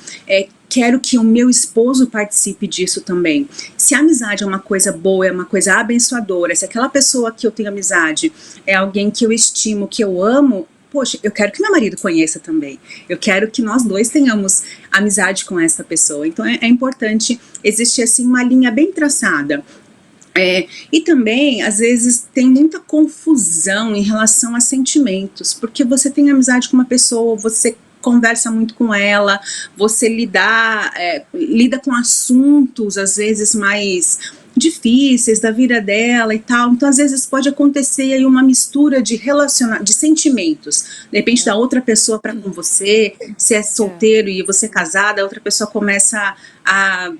quero que o meu esposo participe disso também. Se a amizade é uma coisa boa, é uma coisa abençoadora, se aquela pessoa que eu tenho amizade é alguém que eu estimo, que eu amo, poxa, eu quero que meu marido conheça também. Eu quero que nós dois tenhamos amizade com essa pessoa. Então é importante existir assim uma linha bem traçada. E também, às vezes, tem muita confusão em relação a sentimentos, porque você tem amizade com uma pessoa, você conversa muito com ela, você lida com assuntos, às vezes, mais difíceis da vida dela e tal, então às vezes pode acontecer aí uma mistura de sentimentos, de repente da outra pessoa para com você, se é solteiro e você é casada, a outra pessoa começa a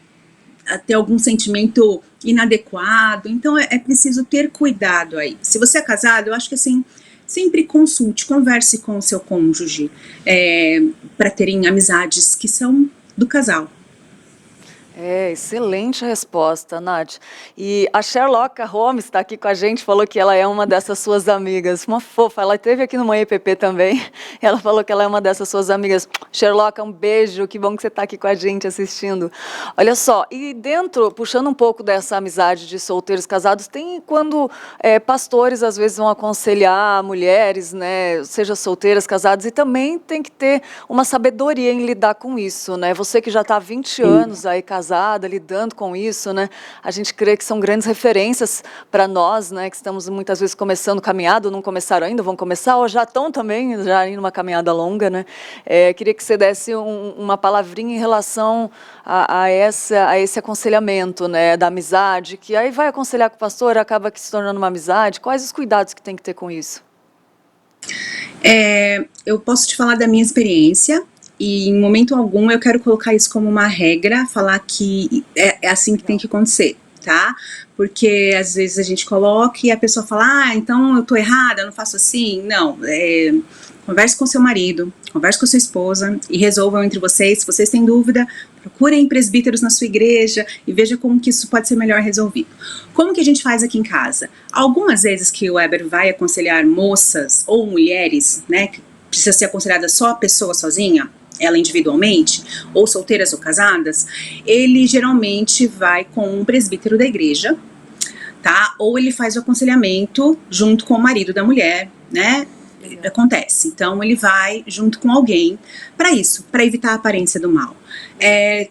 ter algum sentimento inadequado, então é preciso ter cuidado aí. Se você é casado, eu acho que assim, sempre converse com o seu cônjuge, para terem amizades que são do casal. Excelente resposta, Nath. E a Sherlocka Holmes está aqui com a gente, falou que ela é uma dessas suas amigas, uma fofa, ela esteve aqui no Manhã EPP também, ela falou que ela é uma dessas suas amigas. Sherlocka, um beijo, que bom que você está aqui com a gente assistindo. Olha só, e puxando um pouco dessa amizade de solteiros casados, tem quando pastores às vezes vão aconselhar mulheres, né, seja solteiras, casadas, e também tem que ter uma sabedoria em lidar com isso, né? Você que já está há 20 anos aí casada, lidando com isso, né? A gente crê que são grandes referências para nós, né? Que estamos muitas vezes começando caminhada, não começaram ainda, vão começar, ou já estão também, já em uma caminhada longa, né? Queria que você desse uma palavrinha em relação a esse aconselhamento, né? Da amizade, que aí vai aconselhar com o pastor, acaba que se tornando uma amizade. Quais os cuidados que tem que ter com isso? Eu posso te falar da minha experiência, e em momento algum eu quero colocar isso como uma regra, falar que é assim que tem que acontecer, tá? Porque às vezes a gente coloca e a pessoa fala, então eu tô errada, eu não faço assim. Não, converse com seu marido, converse com sua esposa e resolvam entre vocês. Se vocês têm dúvida, procurem presbíteros na sua igreja e veja como que isso pode ser melhor resolvido. Como que a gente faz aqui em casa? Algumas vezes que o Weber vai aconselhar moças ou mulheres, né, que precisa ser aconselhada só a pessoa sozinha, ela individualmente, ou solteiras ou casadas, ele geralmente vai com um presbítero da igreja, tá? Ou ele faz o aconselhamento junto com o marido da mulher, né? Acontece. Então ele vai junto com alguém para isso, para evitar a aparência do mal.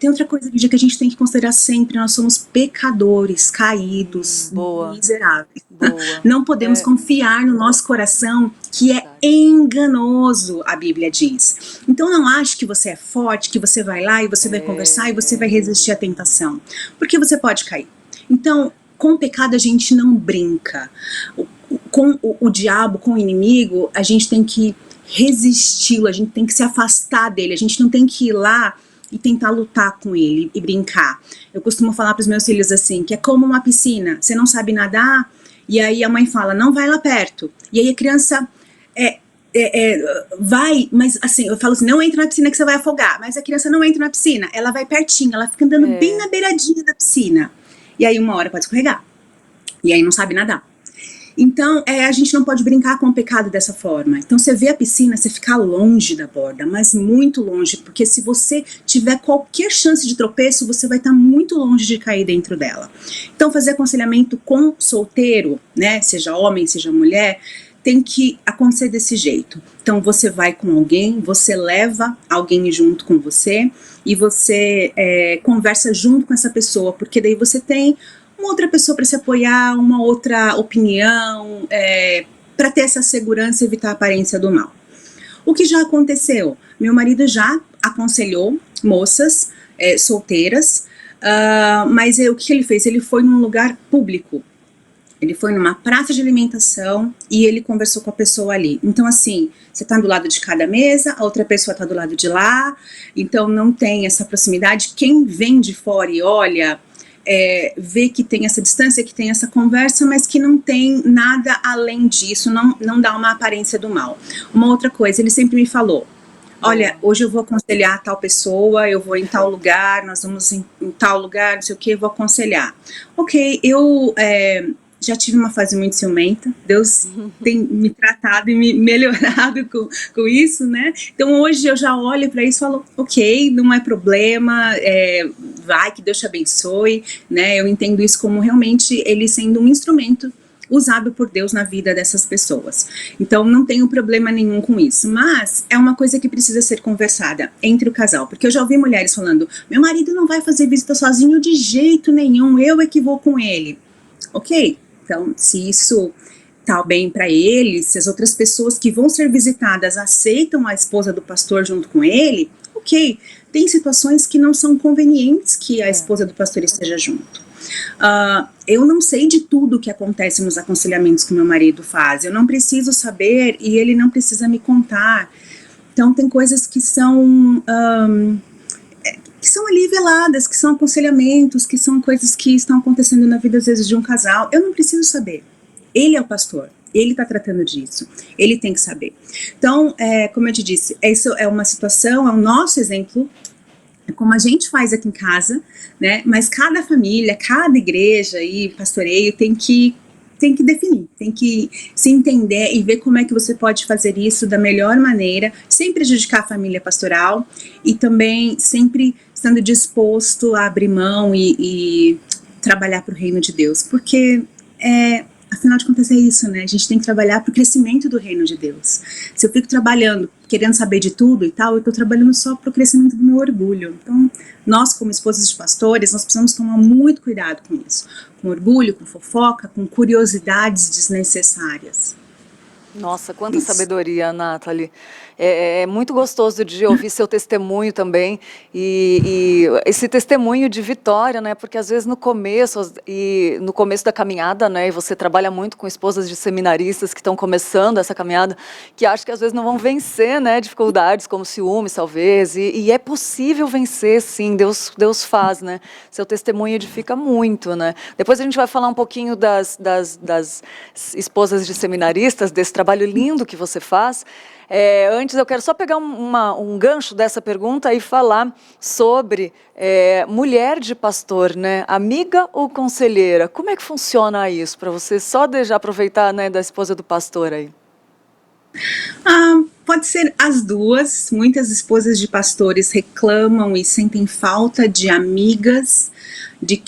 Tem outra coisa que a gente tem que considerar sempre: nós somos pecadores, caídos, miseráveis. Não podemos confiar no nosso coração, que é enganoso, a Bíblia diz. Então não ache que você é forte, que você vai lá e você vai conversar e você vai resistir à tentação, porque você pode cair. Então, com o pecado a gente não brinca. Com o diabo, com o inimigo, a gente tem que resisti-lo, a gente tem que se afastar dele, a gente não tem que ir lá e tentar lutar com ele e brincar. Eu costumo falar para os meus filhos assim, que é como uma piscina, você não sabe nadar, e aí a mãe fala, não vai lá perto, e aí a criança vai, mas assim, eu falo assim, não entra na piscina que você vai afogar, mas a criança não entra na piscina, ela vai pertinho, ela fica andando bem na beiradinha da piscina, e aí uma hora pode escorregar, e aí não sabe nadar. Então, a gente não pode brincar com o pecado dessa forma. Então, você vê a piscina, você fica longe da borda, mas muito longe, porque se você tiver qualquer chance de tropeço, você vai estar muito longe de cair dentro dela. Então, fazer aconselhamento com solteiro, né, seja homem, seja mulher, tem que acontecer desse jeito. Então, você vai com alguém, você leva alguém junto com você, e você conversa junto com essa pessoa, porque daí você tem uma outra pessoa para se apoiar, uma outra opinião, para ter essa segurança e evitar a aparência do mal. O que já aconteceu? Meu marido já aconselhou moças solteiras, mas o que ele fez? Ele foi num lugar público, ele foi numa praça de alimentação e ele conversou com a pessoa ali. Então assim, você está do lado de cada mesa, a outra pessoa está do lado de lá, então não tem essa proximidade. Quem vem de fora e olha, vê que tem essa distância, que tem essa conversa, mas que não tem nada além disso, não dá uma aparência do mal. Uma outra coisa, ele sempre me falou, olha, hoje eu vou aconselhar tal pessoa, eu vou em tal lugar, nós vamos em tal lugar, não sei o que, eu vou aconselhar. Ok, eu já tive uma fase muito ciumenta, Deus tem me tratado e me melhorado com isso, né? Então hoje eu já olho para isso e falo, ok, não é problema, vai, que Deus te abençoe, né? Eu entendo isso como realmente ele sendo um instrumento usado por Deus na vida dessas pessoas. Então não tenho problema nenhum com isso, mas é uma coisa que precisa ser conversada entre o casal, porque eu já ouvi mulheres falando, meu marido não vai fazer visita sozinho de jeito nenhum, eu é que vou com ele. Ok, então se isso tá bem para ele, se as outras pessoas que vão ser visitadas aceitam a esposa do pastor junto com ele, ok. Tem situações que não são convenientes que a esposa do pastor esteja junto. Eu não sei de tudo que acontece nos aconselhamentos que meu marido faz, eu não preciso saber e ele não precisa me contar. Então tem coisas que são ali veladas, que são aconselhamentos, que são coisas que estão acontecendo na vida às vezes de um casal, eu não preciso saber. Ele é o pastor, ele está tratando disso, ele tem que saber. Então, como eu te disse, isso é uma situação, é o nosso exemplo, é como a gente faz aqui em casa, né? Mas cada família, cada igreja e pastoreio tem que definir, tem que se entender e ver como é que você pode fazer isso da melhor maneira, sem prejudicar a família pastoral e também sempre estando disposto a abrir mão e trabalhar para o reino de Deus, porque afinal de contas é isso, né? A gente tem que trabalhar para o crescimento do reino de Deus. Se eu fico trabalhando, querendo saber de tudo e tal, eu estou trabalhando só para o crescimento do meu orgulho. Então, nós como esposas de pastores, nós precisamos tomar muito cuidado com isso. Com orgulho, com fofoca, com curiosidades desnecessárias. Nossa, quanta sabedoria, Nathalie. É muito gostoso de ouvir seu testemunho também, e esse testemunho de vitória, né? Porque às vezes no começo da caminhada, né? E você trabalha muito com esposas de seminaristas que estão começando essa caminhada, que acham que às vezes não vão vencer, né? Dificuldades como ciúmes, talvez, e é possível vencer, sim. Deus faz, né? Seu testemunho edifica muito, né? Depois a gente vai falar um pouquinho das esposas de seminaristas, desse trabalho lindo que você faz. Antes eu quero só pegar um gancho dessa pergunta e falar sobre mulher de pastor, né? Amiga ou conselheira? Como é que funciona isso para você? Só já aproveitar, né, da esposa do pastor aí. Pode ser as duas. Muitas esposas de pastores reclamam e sentem falta de amigas, de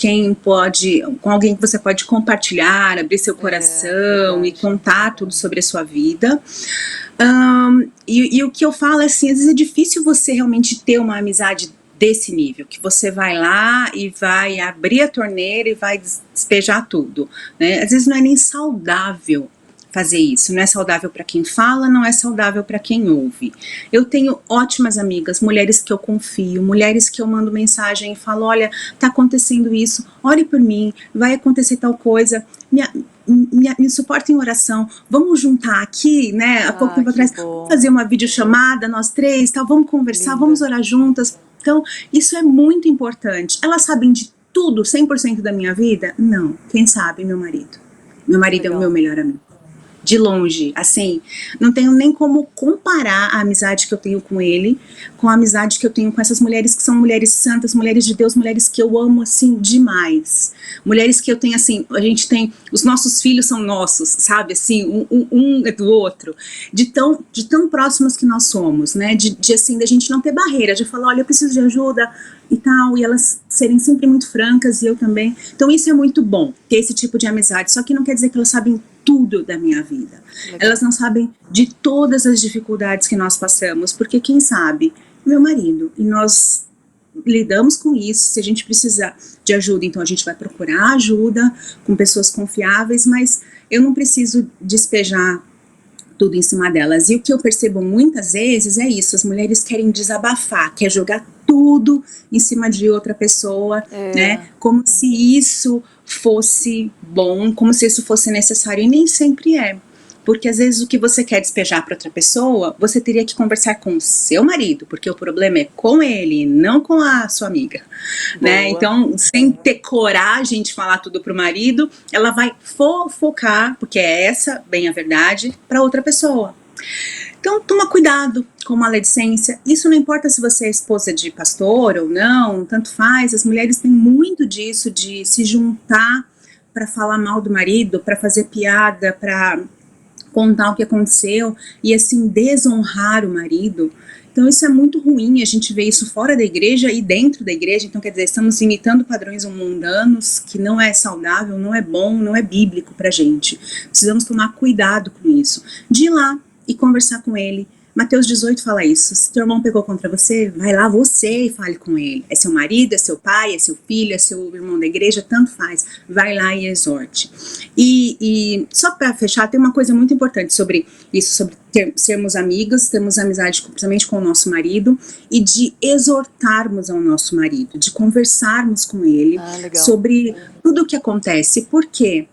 com alguém que você pode compartilhar, abrir seu coração e contar tudo sobre a sua vida. E o que eu falo é assim, às vezes é difícil você realmente ter uma amizade desse nível, que você vai lá e vai abrir a torneira e vai despejar tudo, né? Às vezes não é nem saudável fazer isso, não é saudável para quem fala, não é saudável para quem ouve. Eu tenho ótimas amigas, mulheres que eu confio, mulheres que eu mando mensagem e falo, olha, tá acontecendo isso, ore por mim, vai acontecer tal coisa, me suporta em oração, vamos juntar aqui, né, há pouco tempo atrás, vamos fazer uma videochamada, nós três, tal, vamos conversar, linda. Vamos orar juntas. Então, isso é muito importante. Elas sabem de tudo, 100% da minha vida? Não, quem sabe, meu marido. Meu marido é o meu melhor amigo. De longe, assim, não tenho nem como comparar a amizade que eu tenho com ele, com a amizade que eu tenho com essas mulheres que são mulheres santas, mulheres de Deus, mulheres que eu amo, assim, demais. Mulheres que eu tenho, assim, a gente tem, os nossos filhos são nossos, sabe, assim, um é do outro, de tão próximos que nós somos, né, assim, da gente não ter barreira, de falar, olha, eu preciso de ajuda e tal, e elas serem sempre muito francas, e eu também. Então isso é muito bom, ter esse tipo de amizade, só que não quer dizer que elas sabem tudo da minha vida. Legal. Elas não sabem de todas as dificuldades que nós passamos, porque quem sabe? Meu marido. E nós lidamos com isso. Se a gente precisar de ajuda, então a gente vai procurar ajuda com pessoas confiáveis, mas eu não preciso despejar tudo em cima delas. E o que eu percebo muitas vezes é isso, as mulheres querem desabafar, quer jogar tudo em cima de outra pessoa, né? Como se isso fosse bom, como se isso fosse necessário, e nem sempre é. Porque às vezes o que você quer despejar para outra pessoa, você teria que conversar com o seu marido, porque o problema é com ele, não com a sua amiga, né? Então, sem ter coragem de falar tudo pro marido, ela vai fofocar, porque é essa, bem a verdade, para outra pessoa. Então, toma cuidado com maledicência. Isso não importa se você é esposa de pastor ou não, tanto faz. As mulheres têm muito disso, de se juntar para falar mal do marido, para fazer piada, para contar o que aconteceu e assim desonrar o marido. Então isso é muito ruim, a gente vê isso fora da igreja e dentro da igreja. Então quer dizer, estamos imitando padrões mundanos, que não é saudável, não é bom, não é bíblico pra gente. Precisamos tomar cuidado com isso, de ir lá e conversar com ele, Mateus 18 fala isso. Se teu irmão pecou contra você, vai lá você e fale com ele. É seu marido, é seu pai, é seu filho, é seu irmão da igreja, tanto faz. Vai lá e exorte. E só para fechar, tem uma coisa muito importante sobre isso, sobre sermos amigos, termos amizade principalmente com o nosso marido, e de exortarmos ao nosso marido, de conversarmos com ele sobre tudo o que acontece. Porque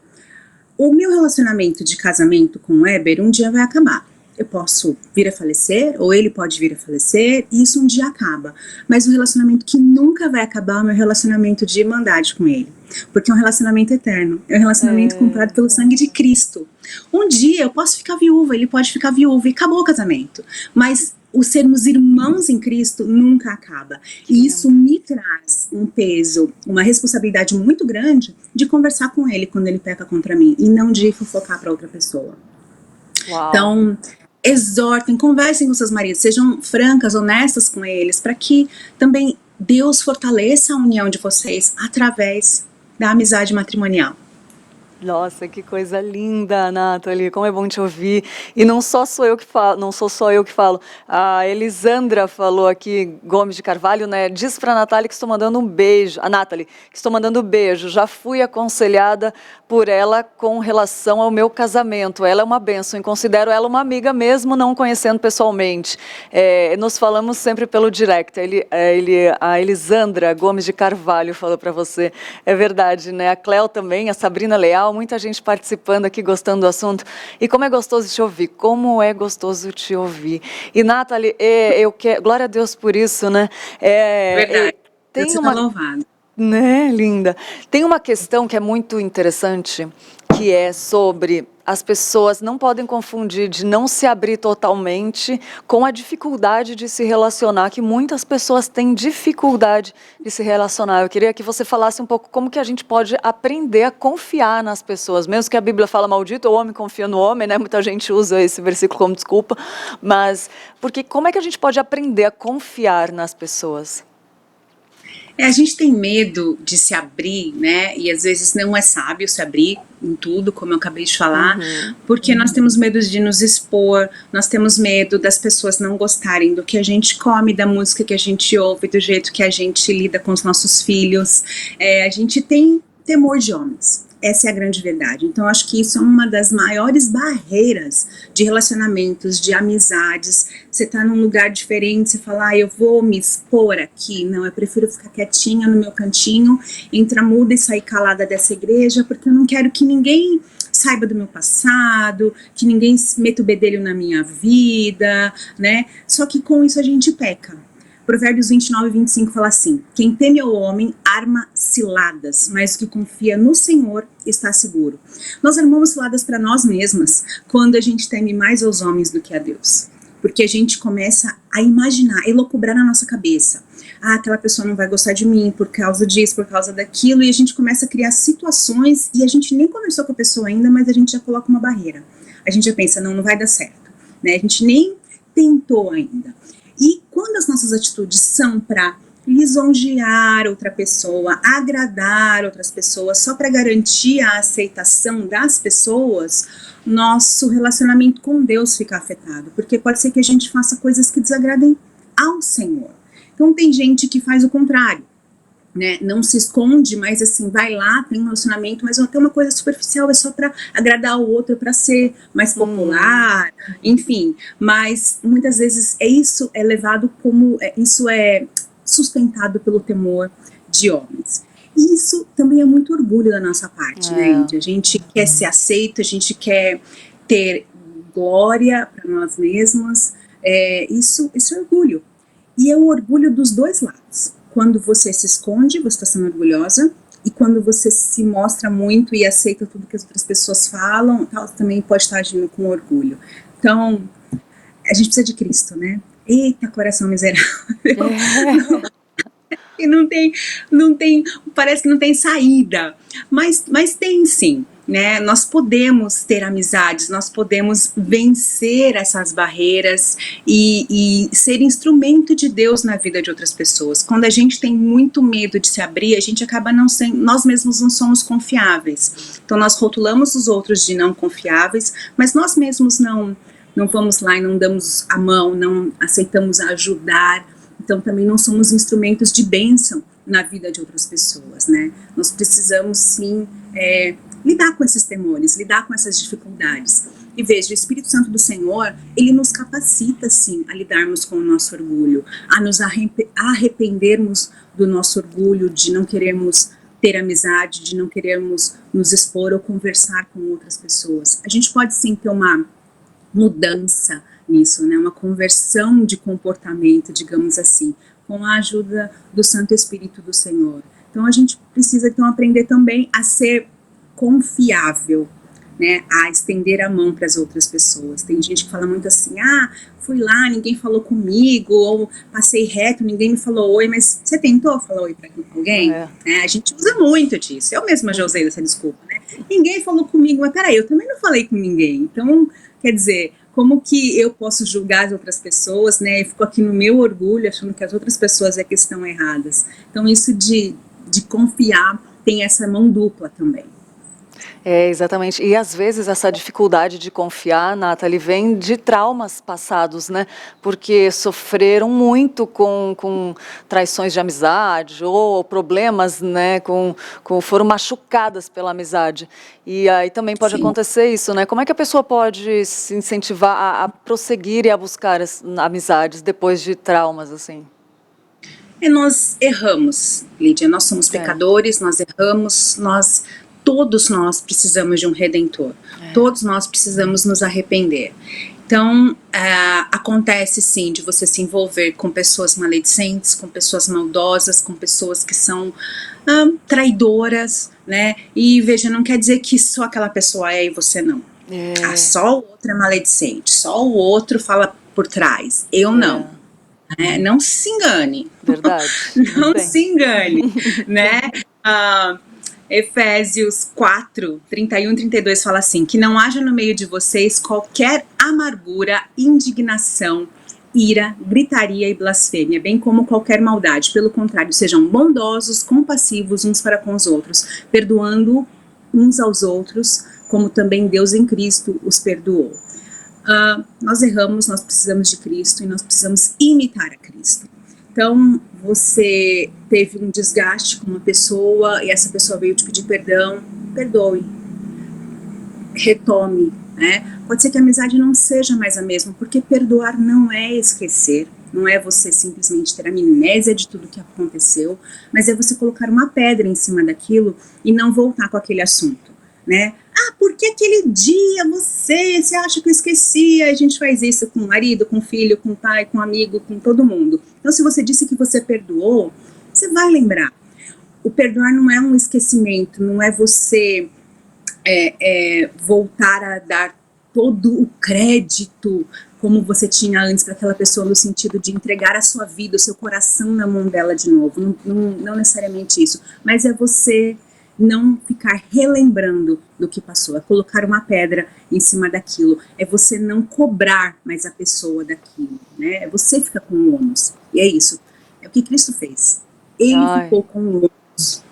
o meu relacionamento de casamento com o Weber um dia vai acabar. Eu posso vir a falecer, ou ele pode vir a falecer, e isso um dia acaba. Mas o relacionamento que nunca vai acabar é o meu relacionamento de irmandade com ele. Porque é um relacionamento eterno. É um relacionamento comprado pelo sangue de Cristo. Um dia eu posso ficar viúva, ele pode ficar viúvo, e acabou o casamento. Mas o sermos irmãos em Cristo nunca acaba. E isso me traz um peso, uma responsabilidade muito grande de conversar com ele quando ele peca contra mim, e não de fofocar para outra pessoa. Uau. Então, exortem, conversem com seus maridos, sejam francas, honestas com eles, para que também Deus fortaleça a união de vocês através da amizade matrimonial. Nossa, que coisa linda, Nathalie, como é bom te ouvir. E não sou eu que falo. A Elisandra falou aqui, Gomes de Carvalho, né? Diz pra Nathalie que estou mandando um beijo. A Nathalie, que estou mandando um beijo. Já fui aconselhada por ela com relação ao meu casamento. Ela é uma bênção e considero ela uma amiga mesmo não conhecendo pessoalmente. Nos falamos sempre pelo direct. A Elisandra Gomes de Carvalho falou para você. É verdade, né? A Cléo também, a Sabrina Leal, muita gente participando aqui, gostando do assunto. E como é gostoso te ouvir, como é gostoso te ouvir. E, Nathalie, glória a Deus por isso, né? Verdade, tem Deus uma está louvado. Né, linda. Tem uma questão que é muito interessante, que é sobre as pessoas não podem confundir de não se abrir totalmente com a dificuldade de se relacionar, que muitas pessoas têm dificuldade de se relacionar. Eu queria que você falasse um pouco como que a gente pode aprender a confiar nas pessoas, mesmo que a Bíblia fala maldito, o homem confia no homem, né? Muita gente usa esse versículo como desculpa, mas porque como é que a gente pode aprender a confiar nas pessoas? A gente tem medo de se abrir, né? E às vezes não é sábio se abrir em tudo, como eu acabei de falar, porque nós temos medo de nos expor, nós temos medo das pessoas não gostarem do que a gente come, da música que a gente ouve, do jeito que a gente lida com os nossos filhos. A gente tem temor de homens. Essa é a grande verdade. Então, acho que isso é uma das maiores barreiras de relacionamentos, de amizades. Você tá num lugar diferente, você fala, eu vou me expor aqui. Não, eu prefiro ficar quietinha no meu cantinho, entrar muda e sair calada dessa igreja, porque eu não quero que ninguém saiba do meu passado, que ninguém meta o bedelho na minha vida, né? Só que com isso a gente peca. Provérbios 29 e 25 fala assim: quem teme ao homem arma ciladas, mas o que confia no Senhor está seguro. Nós armamos ciladas para nós mesmas quando a gente teme mais aos homens do que a Deus. Porque a gente começa a imaginar, elocubrar na nossa cabeça. Aquela pessoa não vai gostar de mim por causa disso, por causa daquilo, e a gente começa a criar situações e a gente nem conversou com a pessoa ainda, mas a gente já coloca uma barreira. A gente já pensa, não vai dar certo, né? A gente nem tentou ainda. E quando as nossas atitudes são para lisonjear outra pessoa, agradar outras pessoas, só para garantir a aceitação das pessoas, nosso relacionamento com Deus fica afetado, porque pode ser que a gente faça coisas que desagradem ao Senhor. Então tem gente que faz o contrário, né? Não se esconde, mas assim, vai lá, tem um relacionamento, mas até uma coisa superficial, é só para agradar o outro, para ser mais popular, enfim. Mas muitas vezes isso é levado como, isso é sustentado pelo temor de homens. E isso também é muito orgulho da nossa parte, né, Índia? A gente quer ser aceito, a gente quer ter glória para nós mesmos, isso é orgulho. E é o orgulho dos dois lados. Quando você se esconde, você está sendo orgulhosa, e quando você se mostra muito e aceita tudo que as outras pessoas falam, você também pode estar agindo com orgulho. Então, a gente precisa de Cristo, né? Eita, coração miserável. E não tem, parece que não tem saída, mas tem sim, né? Nós podemos ter amizades, nós podemos vencer essas barreiras e ser instrumento de Deus na vida de outras pessoas. Quando a gente tem muito medo de se abrir, a gente acaba não sendo, nós mesmos não somos confiáveis. Então nós rotulamos os outros de não confiáveis, mas nós mesmos não não vamos lá e não damos a mão, não aceitamos ajudar, então também não somos instrumentos de bênção na vida de outras pessoas, né? Nós precisamos sim lidar com esses temores, lidar com essas dificuldades. E veja, o Espírito Santo do Senhor, ele nos capacita sim a lidarmos com o nosso orgulho, a nos arrependermos do nosso orgulho, de não querermos ter amizade, de não querermos nos expor ou conversar com outras pessoas. A gente pode sim ter uma mudança nisso, né? Uma conversão de comportamento, digamos assim, com a ajuda do Santo Espírito do Senhor. Então a gente precisa então aprender também a ser confiável, né, a estender a mão para as outras pessoas. Tem gente que fala muito assim, fui lá, ninguém falou comigo, ou passei reto, ninguém me falou oi, mas você tentou falar oi para alguém? A gente usa muito disso, eu mesma já usei essa desculpa, né? Ninguém falou comigo, mas peraí, eu também não falei com ninguém, então, quer dizer, como que eu posso julgar as outras pessoas, né, eu fico aqui no meu orgulho, achando que as outras pessoas é que estão erradas. Então isso de confiar tem essa mão dupla também. Exatamente. E às vezes essa dificuldade de confiar, Nathalie, vem de traumas passados, né? Porque sofreram muito com traições de amizade ou problemas, né? Foram machucadas pela amizade. E aí também pode acontecer isso, né? Como é que a pessoa pode se incentivar a prosseguir e a buscar as amizades depois de traumas, assim? Nós erramos, Lídia. Nós somos pecadores, nós erramos, todos nós precisamos de um Redentor, todos nós precisamos nos arrepender. Então, acontece sim de você se envolver com pessoas maledicentes, com pessoas maldosas, com pessoas que são traidoras, né? E veja, não quer dizer que só aquela pessoa é e você não. Só o outro é maledicente, só o outro fala por trás, eu não. Não se engane. Verdade. Não se engane, né? Efésios 4, 31 e 32 fala assim, que não haja no meio de vocês qualquer amargura, indignação, ira, gritaria e blasfêmia, bem como qualquer maldade. Pelo contrário, sejam bondosos, compassivos uns para com os outros, perdoando uns aos outros, como também Deus em Cristo os perdoou. Nós erramos, nós precisamos de Cristo e nós precisamos imitar a Cristo. Então, você teve um desgaste com uma pessoa e essa pessoa veio te pedir perdão, perdoe, retome, né? Pode ser que a amizade não seja mais a mesma, porque perdoar não é esquecer, não é você simplesmente ter amnésia de tudo que aconteceu, mas é você colocar uma pedra em cima daquilo e não voltar com aquele assunto, né? Porque aquele dia você acha que eu esqueci? A gente faz isso com o marido, com o filho, com o pai, com o amigo, com todo mundo. Então, se você disse que você perdoou, você vai lembrar. O perdoar não é um esquecimento, não é você voltar a dar todo o crédito como você tinha antes para aquela pessoa, no sentido de entregar a sua vida, o seu coração na mão dela de novo. Não necessariamente isso, mas é você não ficar relembrando do que passou, é colocar uma pedra em cima daquilo, é você não cobrar mais a pessoa daquilo, né? É você ficar com o ônus, e é isso, é o que Cristo fez, ele ficou com o ônus,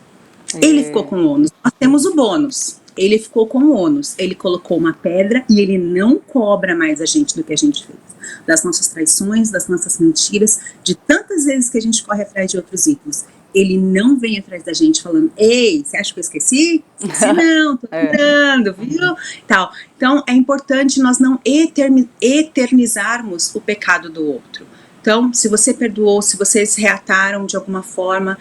ele ficou com o ônus, nós temos o bônus, ele ficou com o ônus, ele colocou uma pedra e ele não cobra mais a gente do que a gente fez, das nossas traições, das nossas mentiras, de tantas vezes que a gente corre atrás de outros ídolos. Ele não vem atrás da gente falando, ei, você acha que eu esqueci? Esqueci não, tô lembrando, viu? Tal. Então, é importante nós não eternizarmos o pecado do outro. Então, se você perdoou, se vocês reataram de alguma forma,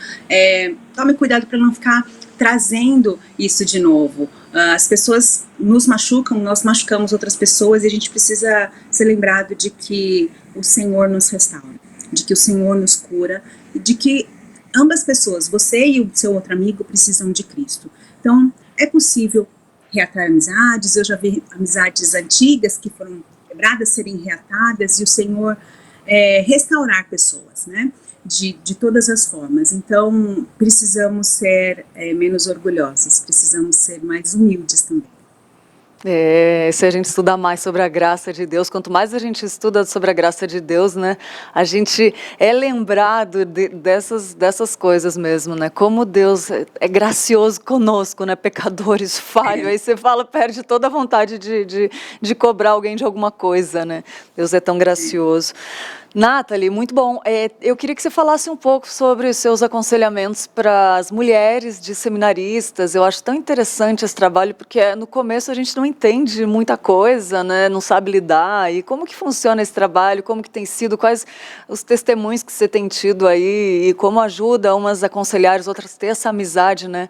tome cuidado para não ficar trazendo isso de novo. As pessoas nos machucam, nós machucamos outras pessoas e a gente precisa ser lembrado de que o Senhor nos restaura, de que o Senhor nos cura, de que ambas pessoas, você e o seu outro amigo, precisam de Cristo. Então, é possível reatar amizades. Eu já vi amizades antigas que foram quebradas serem reatadas e o Senhor restaurar pessoas, né? De todas as formas. Então, precisamos ser menos orgulhosos, precisamos ser mais humildes também. Se a gente estudar mais sobre a graça de Deus, quanto mais a gente estuda sobre a graça de Deus, né, a gente é lembrado dessas coisas mesmo, né, como Deus é gracioso conosco, né, pecadores, falhos, aí você fala, perde toda a vontade de cobrar alguém de alguma coisa, né, Deus é tão gracioso. Nathalie, muito bom. Eu queria que você falasse um pouco sobre os seus aconselhamentos para as mulheres de seminaristas. Eu acho tão interessante esse trabalho, porque no começo a gente não entende muita coisa, né? Não sabe lidar. E como que funciona esse trabalho? Como que tem sido? Quais os testemunhos que você tem tido aí? E como ajuda umas a aconselhar, as outras a ter essa amizade, né?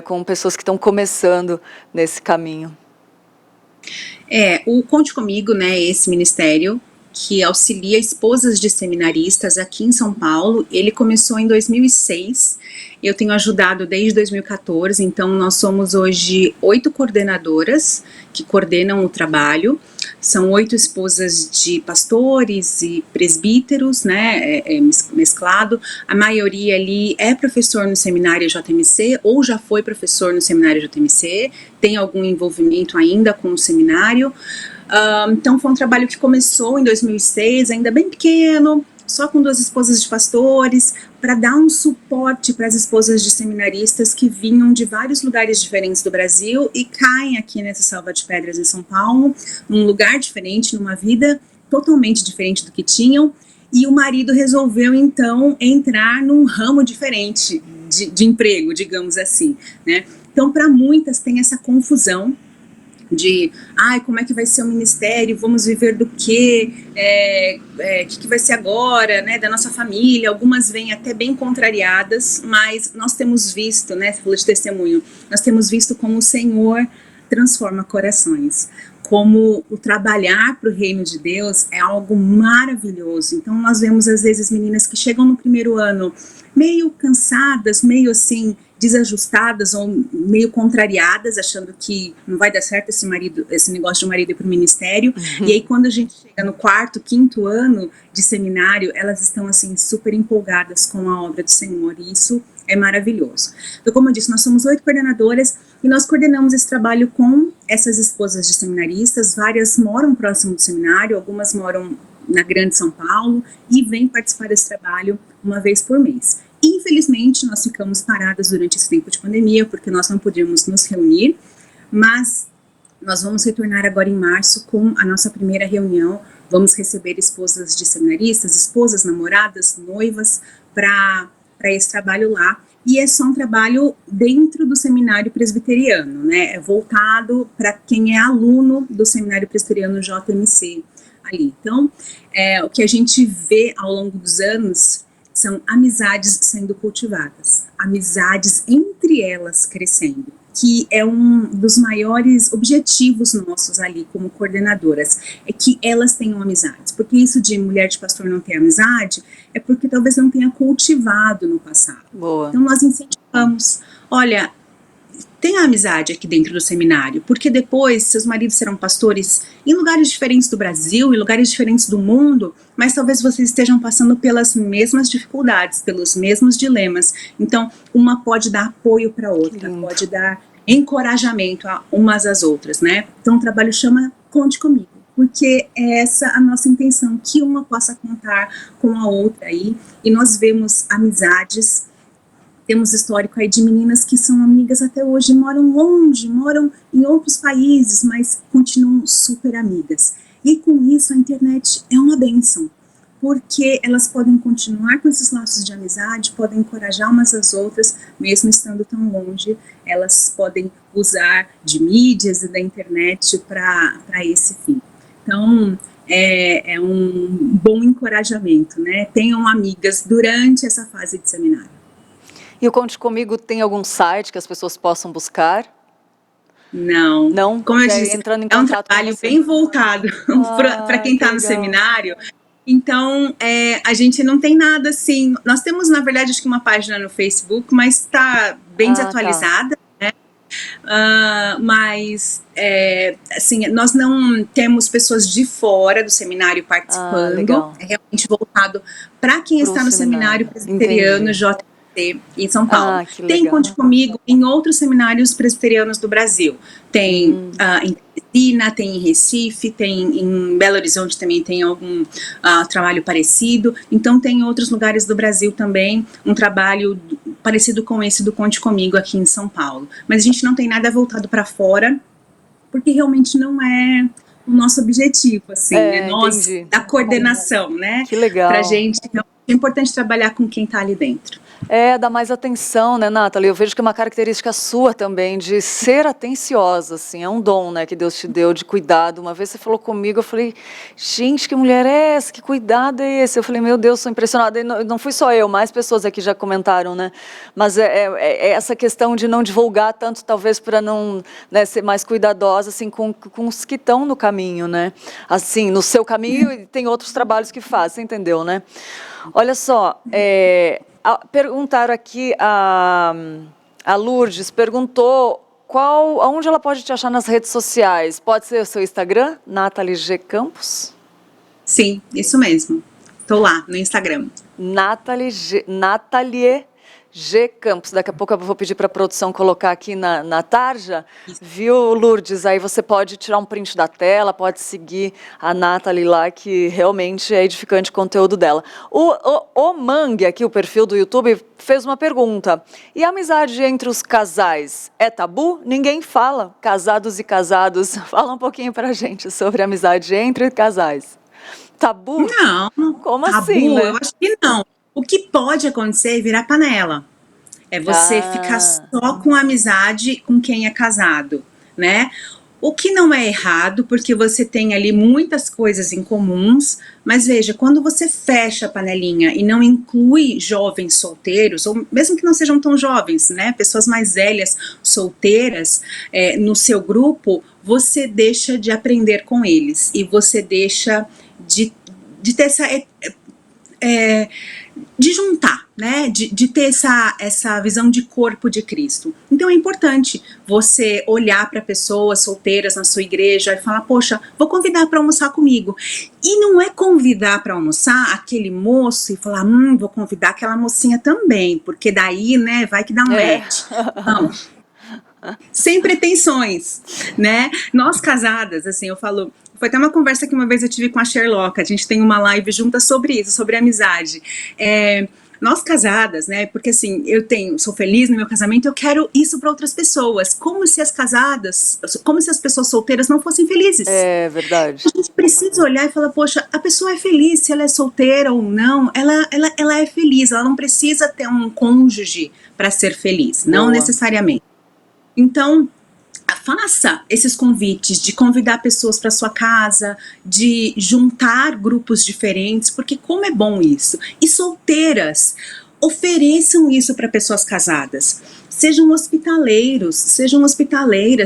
Com pessoas que estão começando nesse caminho. O Conte Comigo, né? Esse ministério que auxilia esposas de seminaristas aqui em São Paulo. Ele começou em 2006, eu tenho ajudado desde 2014, então nós somos hoje 8 coordenadoras que coordenam o trabalho, são 8 esposas de pastores e presbíteros, né, mesclado, a maioria ali é professor no seminário JMC, ou já foi professor no seminário JMC, tem algum envolvimento ainda com o seminário. Então foi um trabalho que começou em 2006, ainda bem pequeno, só com 2 esposas de pastores, para dar um suporte para as esposas de seminaristas que vinham de vários lugares diferentes do Brasil e caem aqui nessa Selva de Pedras em São Paulo, num lugar diferente, numa vida totalmente diferente do que tinham, e o marido resolveu então entrar num ramo diferente de emprego, digamos assim, né? Então para muitas tem essa confusão de, como é que vai ser o ministério, vamos viver do quê, que vai ser agora, né, da nossa família. Algumas vêm até bem contrariadas, mas nós temos visto, né, você falou de testemunho, nós temos visto como o Senhor transforma corações, como o trabalhar para o reino de Deus é algo maravilhoso. Então nós vemos às vezes meninas que chegam no primeiro ano meio cansadas, meio assim, desajustadas ou meio contrariadas, achando que não vai dar certo esse negócio de um marido ir para o ministério, e aí quando a gente chega no 4º, 5º ano de seminário, elas estão assim super empolgadas com a obra do Senhor, e isso é maravilhoso. Então, como eu disse, nós somos 8 coordenadoras, e nós coordenamos esse trabalho com essas esposas de seminaristas. Várias moram próximo do seminário, algumas moram na Grande São Paulo, e vêm participar desse trabalho uma vez por mês. Infelizmente, nós ficamos paradas durante esse tempo de pandemia, porque nós não podíamos nos reunir, mas nós vamos retornar agora em março com a nossa primeira reunião. Vamos receber esposas de seminaristas, esposas, namoradas, noivas, para esse trabalho lá. E é só um trabalho dentro do seminário presbiteriano, né? É voltado para quem é aluno do seminário presbiteriano JMC ali. Então, o que a gente vê ao longo dos anos são amizades sendo cultivadas, amizades entre elas crescendo, que é um dos maiores objetivos nossos ali como coordenadoras, é que elas tenham amizades, porque isso de mulher de pastor não ter amizade, é porque talvez não tenha cultivado no passado. Boa. Então nós incentivamos, olha, tenha amizade aqui dentro do seminário, porque depois seus maridos serão pastores em lugares diferentes do Brasil, em lugares diferentes do mundo, mas talvez vocês estejam passando pelas mesmas dificuldades, pelos mesmos dilemas. Então, uma pode dar apoio para a outra, pode dar encorajamento a umas às outras, né? Então, o trabalho chama Conte Comigo, porque é essa a nossa intenção, que uma possa contar com a outra aí, e nós vemos amizades. Temos histórico aí de meninas que são amigas até hoje, moram longe, moram em outros países, mas continuam super amigas. E com isso a internet é uma bênção, porque elas podem continuar com esses laços de amizade, podem encorajar umas às outras, mesmo estando tão longe, elas podem usar de mídias e da internet para esse fim. Então, é um bom encorajamento, né? Tenham amigas durante essa fase de seminário. E o Conte Comigo tem algum site que as pessoas possam buscar? Não. Não? Como eu disse, entrando em é um contato trabalho bem voltado para quem está no seminário. Então, a gente não tem nada assim. Nós temos, na verdade, acho que uma página no Facebook, mas está bem desatualizada, né? Mas, assim, nós não temos pessoas de fora do seminário participando. É realmente voltado para quem está no seminário presbiteriano JMC. em São Paulo. que Tem legal. Conte Comigo em outros seminários presbiterianos do Brasil. Tem em Teresina, tem em Recife, tem em Belo Horizonte também tem algum trabalho parecido. Então tem em outros lugares do Brasil também um trabalho parecido com esse do Conte Comigo aqui em São Paulo. Mas a gente não tem nada voltado para fora, porque realmente não é o nosso objetivo, assim, nós, entendi. da coordenação, né? Que legal. Pra gente, é importante trabalhar com quem tá ali dentro. Dá mais atenção, né, Nathalie? Eu vejo que é uma característica sua também, de ser atenciosa, assim, é um dom, né, que Deus te deu de cuidado. Uma vez você falou comigo, eu falei, gente, que mulher é essa? Que cuidado é esse? Eu falei, meu Deus, sou impressionada. E não fui só eu, mais pessoas aqui já comentaram, né? Mas é essa questão de não divulgar tanto, talvez, para não, né, ser mais cuidadosa, assim, com os que estão no caminho, né? Assim, no seu caminho, e tem outros trabalhos que faz, você entendeu, né? Olha só, perguntaram aqui, a Lourdes perguntou aonde ela pode te achar nas redes sociais. Pode ser o seu Instagram, Nathalie G. Campos? Sim, isso mesmo. Estou lá no Instagram. Nathalie G. Campos. Daqui a pouco eu vou pedir para a produção colocar aqui na tarja. Viu, Lourdes? Aí você pode tirar um print da tela, pode seguir a Nathalie lá, que realmente é edificante o conteúdo dela. O Mangue, aqui, o perfil do YouTube, fez uma pergunta. E a amizade entre os casais é tabu? Ninguém fala. Casados e casados. Fala um pouquinho pra gente sobre a amizade entre casais. Tabu? Não. Como tabu, assim, né? Eu acho que não. O que pode acontecer é virar panela. É você ficar só com amizade com quem é casado, né? O que não é errado, porque você tem ali muitas coisas em comuns, mas veja, quando você fecha a panelinha e não inclui jovens solteiros, ou mesmo que não sejam tão jovens, né? Pessoas mais velhas, solteiras, no seu grupo, você deixa de aprender com eles e você deixa de ter essa... de juntar, né, de ter essa visão de corpo de Cristo. Então é importante você olhar para pessoas solteiras na sua igreja e falar, poxa, vou convidar para almoçar comigo. E não é convidar para almoçar aquele moço e falar, vou convidar aquela mocinha também, porque daí, né, vai que dá um match. Não. Sem pretensões, né? Nós casadas, assim, eu falo... Foi até uma conversa que uma vez eu tive com a Sherlock, a gente tem uma live juntas sobre isso, sobre amizade. Nós casadas, né, porque assim, sou feliz no meu casamento, eu quero isso para outras pessoas, como se as pessoas solteiras não fossem felizes. É verdade. A gente precisa olhar e falar, poxa, a pessoa é feliz, se ela é solteira ou não, ela é feliz, ela não precisa ter um cônjuge para ser feliz, não necessariamente. Então, faça esses convites de convidar pessoas para sua casa, de juntar grupos diferentes, porque como é bom isso. E solteiras, ofereçam isso para pessoas casadas. Sejam hospitaleiras,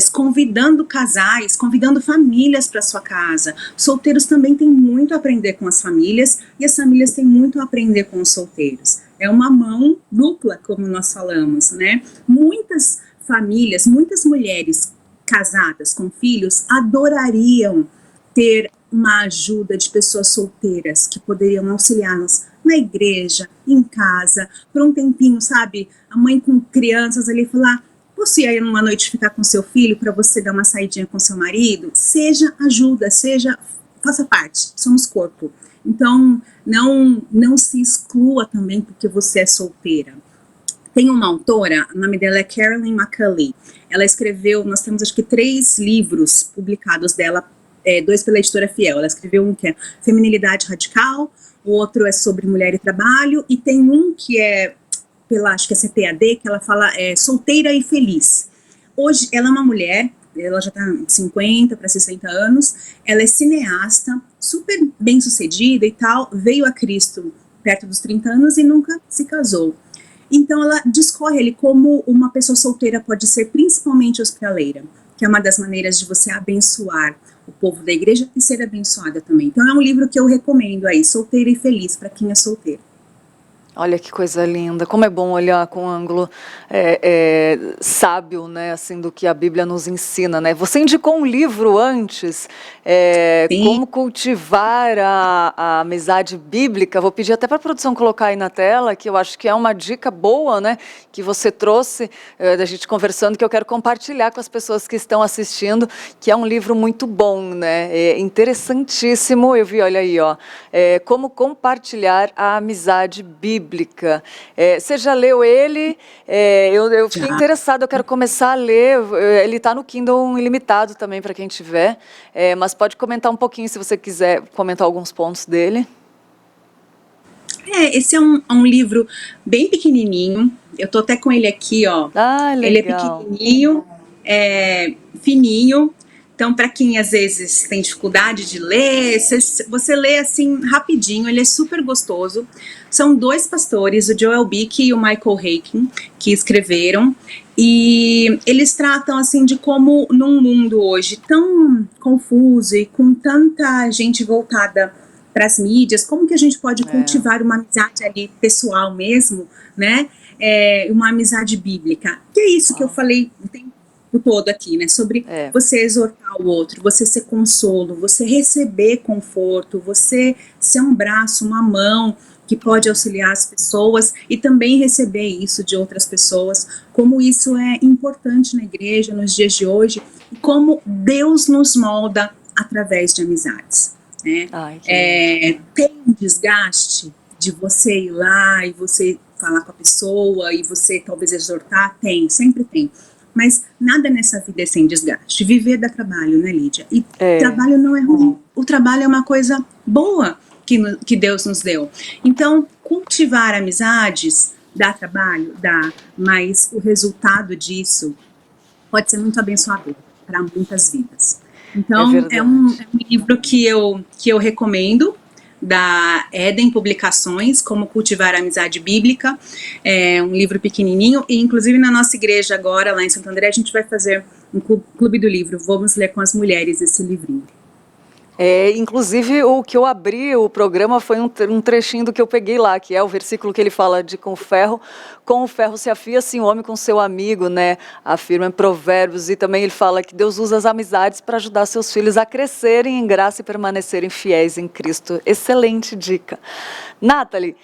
convidando casais, convidando famílias para sua casa. Solteiros também têm muito a aprender com as famílias e as famílias têm muito a aprender com os solteiros. É uma mão dupla, como nós falamos, né? Muitas famílias, muitas mulheres casadas com filhos adorariam ter uma ajuda de pessoas solteiras que poderiam auxiliá-las na igreja, em casa, por um tempinho, sabe? A mãe com crianças ali falar, posso ir aí numa noite ficar com seu filho para você dar uma saidinha com seu marido? Seja ajuda, faça parte, somos corpo. Então, não se exclua também porque você é solteira. Tem uma autora, o nome dela é Carolyn McCulley. Ela escreveu, nós temos acho que 3 livros publicados dela, 2 pela Editora Fiel. Ela escreveu um que é Feminilidade Radical, o outro é sobre mulher e trabalho, e tem um que é acho que é CPAD, que ela fala solteira e feliz. Hoje, ela é uma mulher, ela já está 50 para 60 anos, ela é cineasta, super bem sucedida e tal, veio a Cristo perto dos 30 anos e nunca se casou. Então ela discorre ali como uma pessoa solteira pode ser principalmente hospitaleira, que é uma das maneiras de você abençoar o povo da igreja e ser abençoada também. Então é um livro que eu recomendo aí, Solteira e Feliz, para quem é solteiro. Olha que coisa linda, como é bom olhar com um ângulo sábio, né, assim, do que a Bíblia nos ensina, né? Você indicou um livro antes, Como Cultivar a Amizade Bíblica. Vou pedir até para a produção colocar aí na tela, que eu acho que é uma dica boa, né, que você trouxe, da gente conversando, que eu quero compartilhar com as pessoas que estão assistindo, que é um livro muito bom, né, interessantíssimo. Eu vi, olha aí, ó, Como Compartilhar a Amizade Bíblica. Você já leu ele? Eu fiquei interessada, eu quero começar a ler. Ele está no Kindle Ilimitado também, para quem tiver. Mas pode comentar um pouquinho, se você quiser comentar alguns pontos dele. Esse é um livro bem pequenininho. Eu tô até com ele aqui, ó. Ah, legal. Ele é pequenininho, fininho. Então, para quem às vezes tem dificuldade de ler, você lê assim rapidinho, ele é super gostoso. São 2 pastores, o Joel Bick e o Michael Haykin, que escreveram, e eles tratam assim de como num mundo hoje tão confuso e com tanta gente voltada para as mídias, como que a gente pode cultivar uma amizade ali pessoal mesmo, né? Uma amizade bíblica. Que é isso que eu falei o tempo todo aqui, né, sobre você exortar o outro, você ser consolo, você receber conforto, você ser um braço, uma mão que pode auxiliar as pessoas e também receber isso de outras pessoas, como isso é importante na igreja nos dias de hoje, e como Deus nos molda através de amizades, né? Tem um desgaste de você ir lá e você falar com a pessoa e você talvez exortar? Sempre tem. Mas nada nessa vida é sem desgaste. Viver dá trabalho, né, Lídia? E trabalho não é ruim. O trabalho é uma coisa boa que Deus nos deu. Então, cultivar amizades dá trabalho? Dá. Mas o resultado disso pode ser muito abençoador para muitas vidas. Então, é um livro que eu recomendo, da Eden Publicações, Como Cultivar a Amizade Bíblica. É um livro pequenininho, e inclusive na nossa igreja agora, lá em Santo André, a gente vai fazer um clube do livro. Vamos ler com as mulheres esse livrinho. Inclusive, o que eu abri o programa foi um trechinho do que eu peguei lá, que é o versículo que ele fala de com o ferro se afia assim o homem com seu amigo, né? Afirma em Provérbios, e também ele fala que Deus usa as amizades para ajudar seus filhos a crescerem em graça e permanecerem fiéis em Cristo. Excelente dica. Nathalie,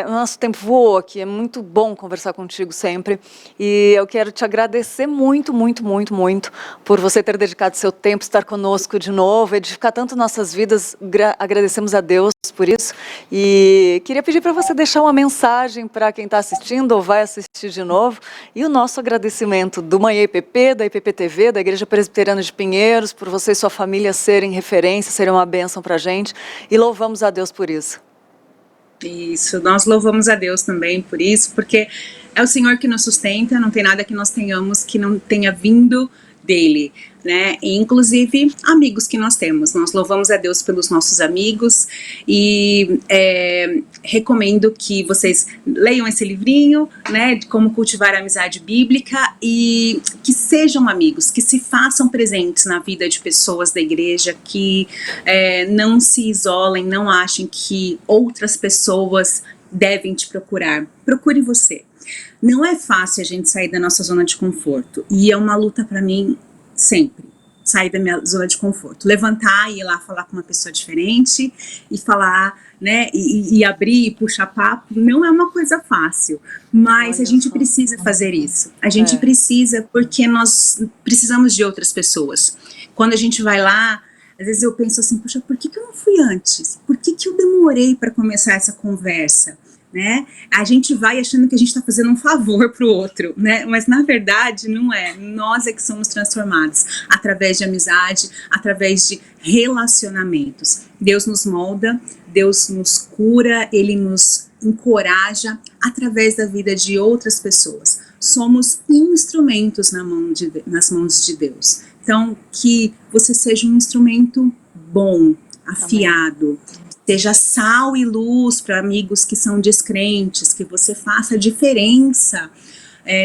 nosso tempo voou aqui, é muito bom conversar contigo sempre, e eu quero te agradecer muito, muito, muito, muito por você ter dedicado seu tempo, estar conosco de novo, edificar tanto nossas vidas. Agradecemos a Deus por isso, e queria pedir para você deixar uma mensagem para quem está assistindo ou vai assistir de novo, e o nosso agradecimento do Manhã IPP, da IPP TV, da Igreja Presbiteriana de Pinheiros, por você e sua família serem referência, serem uma bênção para a gente, e louvamos a Deus por isso. Isso, nós louvamos a Deus também por isso, porque é o Senhor que nos sustenta, não tem nada que nós tenhamos que não tenha vindo dele, né? E inclusive amigos que nós temos. Nós louvamos a Deus pelos nossos amigos, e recomendo que vocês leiam esse livrinho, né, de Como Cultivar a Amizade Bíblica, e que sejam amigos, que se façam presentes na vida de pessoas da igreja, que não se isolem, não achem que outras pessoas devem te procurar. Procure você. Não é fácil a gente sair da nossa zona de conforto, e é uma luta para mim sempre, sair da minha zona de conforto, levantar e ir lá falar com uma pessoa diferente, e falar, né, e abrir e puxar papo, não é uma coisa fácil, mas a gente precisa fazer isso, a gente precisa, porque nós precisamos de outras pessoas. Quando a gente vai lá, às vezes eu penso assim, poxa, por que eu não fui antes? Por que eu demorei para começar essa conversa? Né? A gente vai achando que a gente está fazendo um favor para o outro, né? Mas na verdade não é. Nós é que somos transformados através de amizade, através de relacionamentos. Deus nos molda, Deus nos cura, Ele nos encoraja através da vida de outras pessoas. Somos instrumentos nas mãos de Deus. Então, que você seja um instrumento bom, afiado. Amém. Seja sal e luz para amigos que são descrentes, que você faça diferença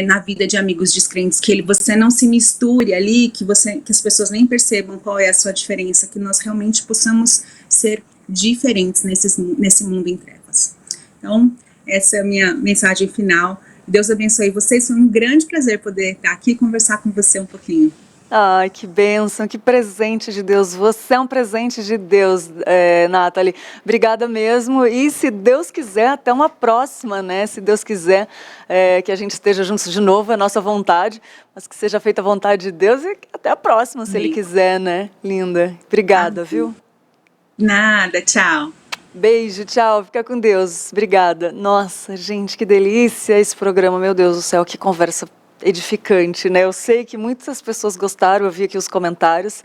na vida de amigos descrentes, que você não se misture ali, que as pessoas nem percebam qual é a sua diferença, que nós realmente possamos ser diferentes nesse mundo em trevas. Então, Essa é a minha mensagem final. Deus abençoe vocês, foi um grande prazer poder estar aqui e conversar com você um pouquinho. Ai, que bênção, que presente de Deus. Você é um presente de Deus, Nathalie. Obrigada mesmo. E se Deus quiser, até uma próxima, né? Se Deus quiser que a gente esteja juntos de novo, é nossa vontade. Mas que seja feita a vontade de Deus e até a próxima, se Ele quiser, né? Linda. Obrigada, viu? Nada, tchau. Beijo, tchau. Fica com Deus. Obrigada. Nossa, gente, que delícia esse programa. Meu Deus do céu, que conversa edificante, né? Eu sei que muitas pessoas gostaram, eu vi aqui os comentários.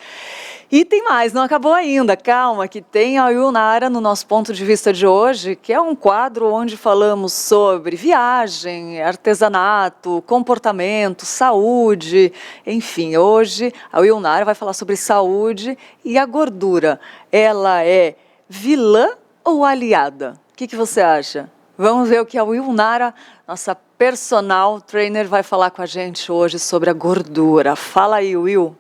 E tem mais, não acabou ainda, calma, que tem a Ilnara no nosso ponto de vista de hoje, que é um quadro onde falamos sobre viagem, artesanato, comportamento, saúde, enfim, hoje a Ilnara vai falar sobre saúde e a gordura. Ela é vilã ou aliada? O que você acha? Vamos ver o que a Ilnara, nossa personal trainer, vai falar com a gente hoje sobre a gordura. Fala aí, Will.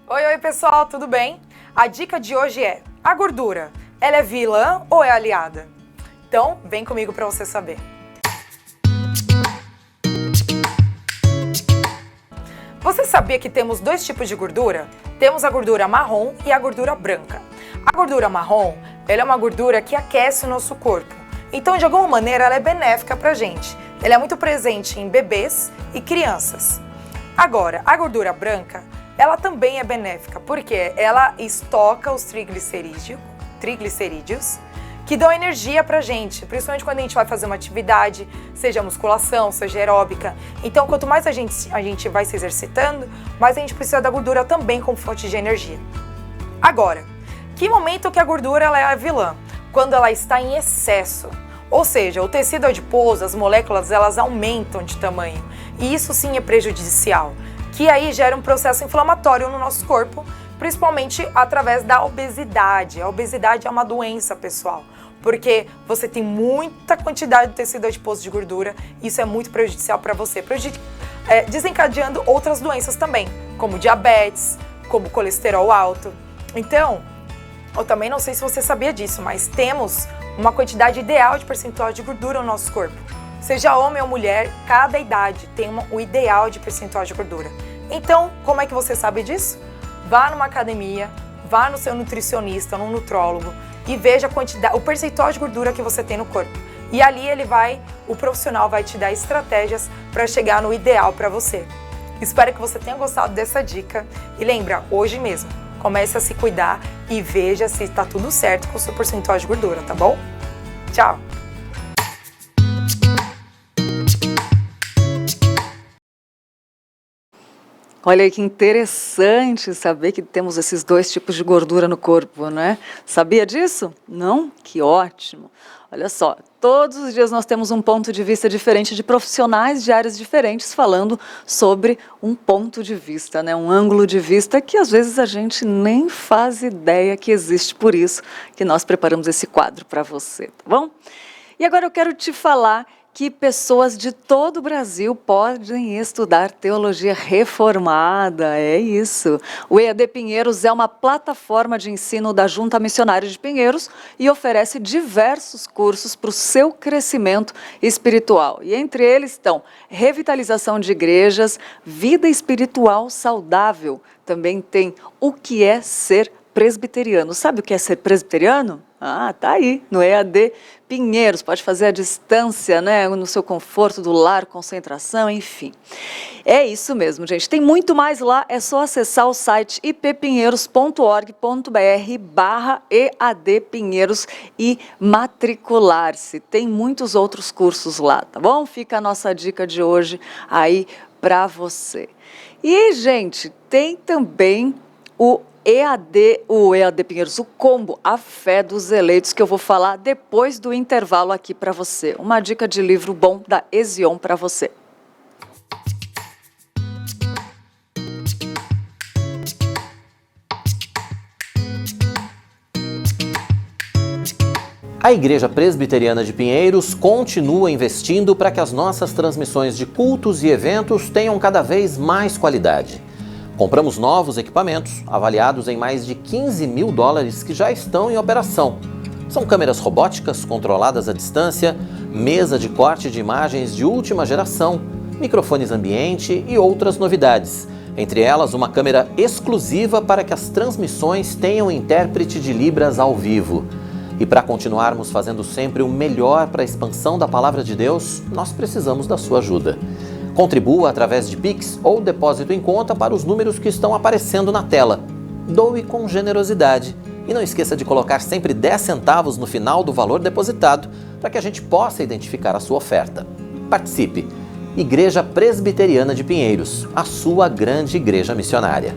Oi, pessoal, tudo bem? A dica de hoje é: a gordura, ela é vilã ou é aliada? Então, vem comigo para você saber. Você sabia que temos dois tipos de gordura? Temos a gordura marrom e a gordura branca. A gordura marrom, ela é uma gordura que aquece o nosso corpo. Então, de alguma maneira, ela é benéfica pra gente. Ela é muito presente em bebês e crianças. Agora, a gordura branca, ela também é benéfica, porque ela estoca os triglicerídeos, que dão energia pra gente, principalmente quando a gente vai fazer uma atividade, seja musculação, seja aeróbica. Então, quanto mais a gente vai se exercitando, mais a gente precisa da gordura também como fonte de energia. Agora, que momento que a gordura ela é a vilã? Quando ela está em excesso. Ou seja, o tecido adiposo, as moléculas, elas aumentam de tamanho. E isso sim é prejudicial, que aí gera um processo inflamatório no nosso corpo, principalmente através da obesidade. A obesidade é uma doença, pessoal, porque você tem muita quantidade de tecido adiposo de gordura, isso é muito prejudicial para você, desencadeando outras doenças também, como diabetes, como colesterol alto. Então, eu também não sei se você sabia disso, mas temos uma quantidade ideal de percentual de gordura no nosso corpo. Seja homem ou mulher, cada idade tem o ideal de percentual de gordura. Então, como é que você sabe disso? Vá numa academia, vá no seu nutricionista, no nutrólogo e veja o percentual de gordura que você tem no corpo. E ali o profissional vai te dar estratégias para chegar no ideal para você. Espero que você tenha gostado dessa dica e lembra, hoje mesmo, comece a se cuidar e veja se está tudo certo com o seu percentual de gordura, tá bom? Tchau! Olha aí que interessante saber que temos esses dois tipos de gordura no corpo, né? Sabia disso? Não? Que ótimo! Olha só, todos os dias nós temos um ponto de vista diferente de profissionais de áreas diferentes falando sobre um ponto de vista, né? Um ângulo de vista que às vezes a gente nem faz ideia que existe, por isso que nós preparamos esse quadro para você, tá bom? E agora eu quero te falar que pessoas de todo o Brasil podem estudar teologia reformada, é isso. O EAD Pinheiros é uma plataforma de ensino da Junta Missionária de Pinheiros e oferece diversos cursos para o seu crescimento espiritual. E entre eles estão revitalização de igrejas, vida espiritual saudável. Também tem o que é ser presbiteriano. Sabe o que é ser presbiteriano? Ah, tá aí, no EAD Pinheiros, pode fazer à distância, né, no seu conforto do lar, concentração, enfim. É isso mesmo, gente. Tem muito mais lá, é só acessar o site ippinheiros.org.br/EAD Pinheiros e matricular-se. Tem muitos outros cursos lá, tá bom? Fica a nossa dica de hoje aí para você. E, gente, tem também o EAD Pinheiros, o combo A Fé dos Eleitos, que eu vou falar depois do intervalo aqui para você. Uma dica de livro bom da Ezion para você. A Igreja Presbiteriana de Pinheiros continua investindo para que as nossas transmissões de cultos e eventos tenham cada vez mais qualidade. Compramos novos equipamentos, avaliados em mais de $15 mil, que já estão em operação. São câmeras robóticas controladas à distância, mesa de corte de imagens de última geração, microfones ambiente e outras novidades. Entre elas, uma câmera exclusiva para que as transmissões tenham intérprete de Libras ao vivo. E para continuarmos fazendo sempre o melhor para a expansão da Palavra de Deus, nós precisamos da sua ajuda. Contribua através de Pix ou depósito em conta para os números que estão aparecendo na tela. Doe com generosidade. E não esqueça de colocar sempre 10 centavos no final do valor depositado para que a gente possa identificar a sua oferta. Participe! Igreja Presbiteriana de Pinheiros, a sua grande igreja missionária.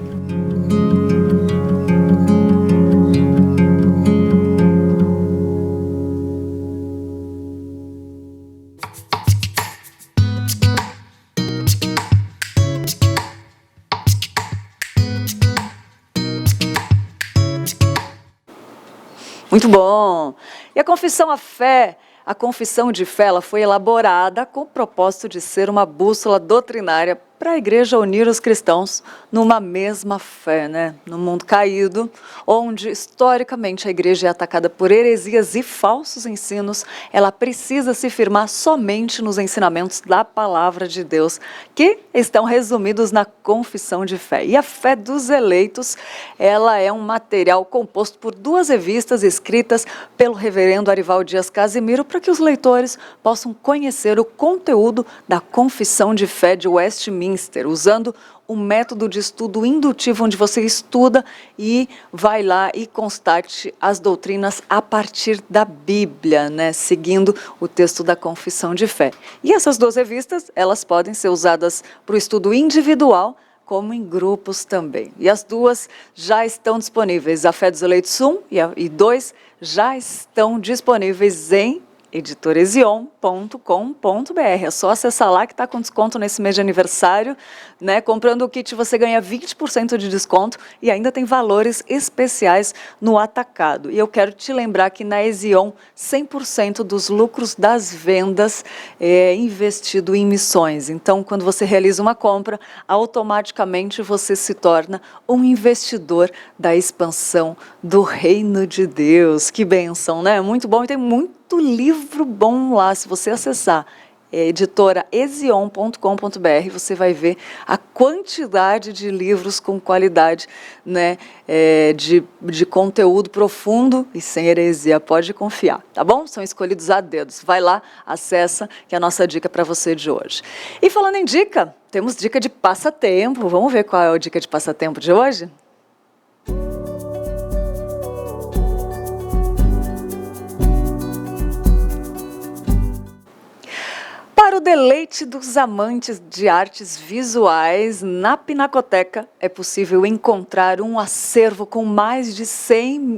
Muito bom! E a confissão à fé, a confissão de fé, ela foi elaborada com o propósito de ser uma bússola doutrinária para a igreja unir os cristãos numa mesma fé, né? No mundo caído, onde historicamente a igreja é atacada por heresias e falsos ensinos, ela precisa se firmar somente nos ensinamentos da palavra de Deus, que estão resumidos na confissão de fé. E a fé dos eleitos, ela é um material composto por 2 revistas escritas pelo reverendo Arival Dias Casimiro, para que os leitores possam conhecer o conteúdo da confissão de fé de Westminster, usando um método de estudo indutivo, onde você estuda e vai lá e constate as doutrinas a partir da Bíblia, né? Seguindo o texto da confissão de fé. E essas 2 revistas, elas podem ser usadas para o estudo individual, como em grupos também. E as 2 já estão disponíveis. A Fé dos Eleitos 1 e 2 já estão disponíveis em editoresion.com.br. É só acessar lá que está com desconto nesse mês de aniversário, né? Comprando o kit você ganha 20% de desconto e ainda tem valores especiais no atacado. E eu quero te lembrar que na Esion, 100% dos lucros das vendas é investido em missões. Então, quando você realiza uma compra, automaticamente você se torna um investidor da expansão do reino de Deus. Que bênção, né? Muito bom, e tem muito livro bom lá. Se você acessar editoraesion.com.br, você vai ver a quantidade de livros com qualidade, né, de conteúdo profundo e sem heresia. Pode confiar, tá bom? São escolhidos a dedos. Vai lá, acessa, que é a nossa dica para você de hoje. E falando em dica, temos dica de passatempo. Vamos ver qual é a dica de passatempo de hoje? Para o deleite dos amantes de artes visuais, na Pinacoteca é possível encontrar um acervo com mais de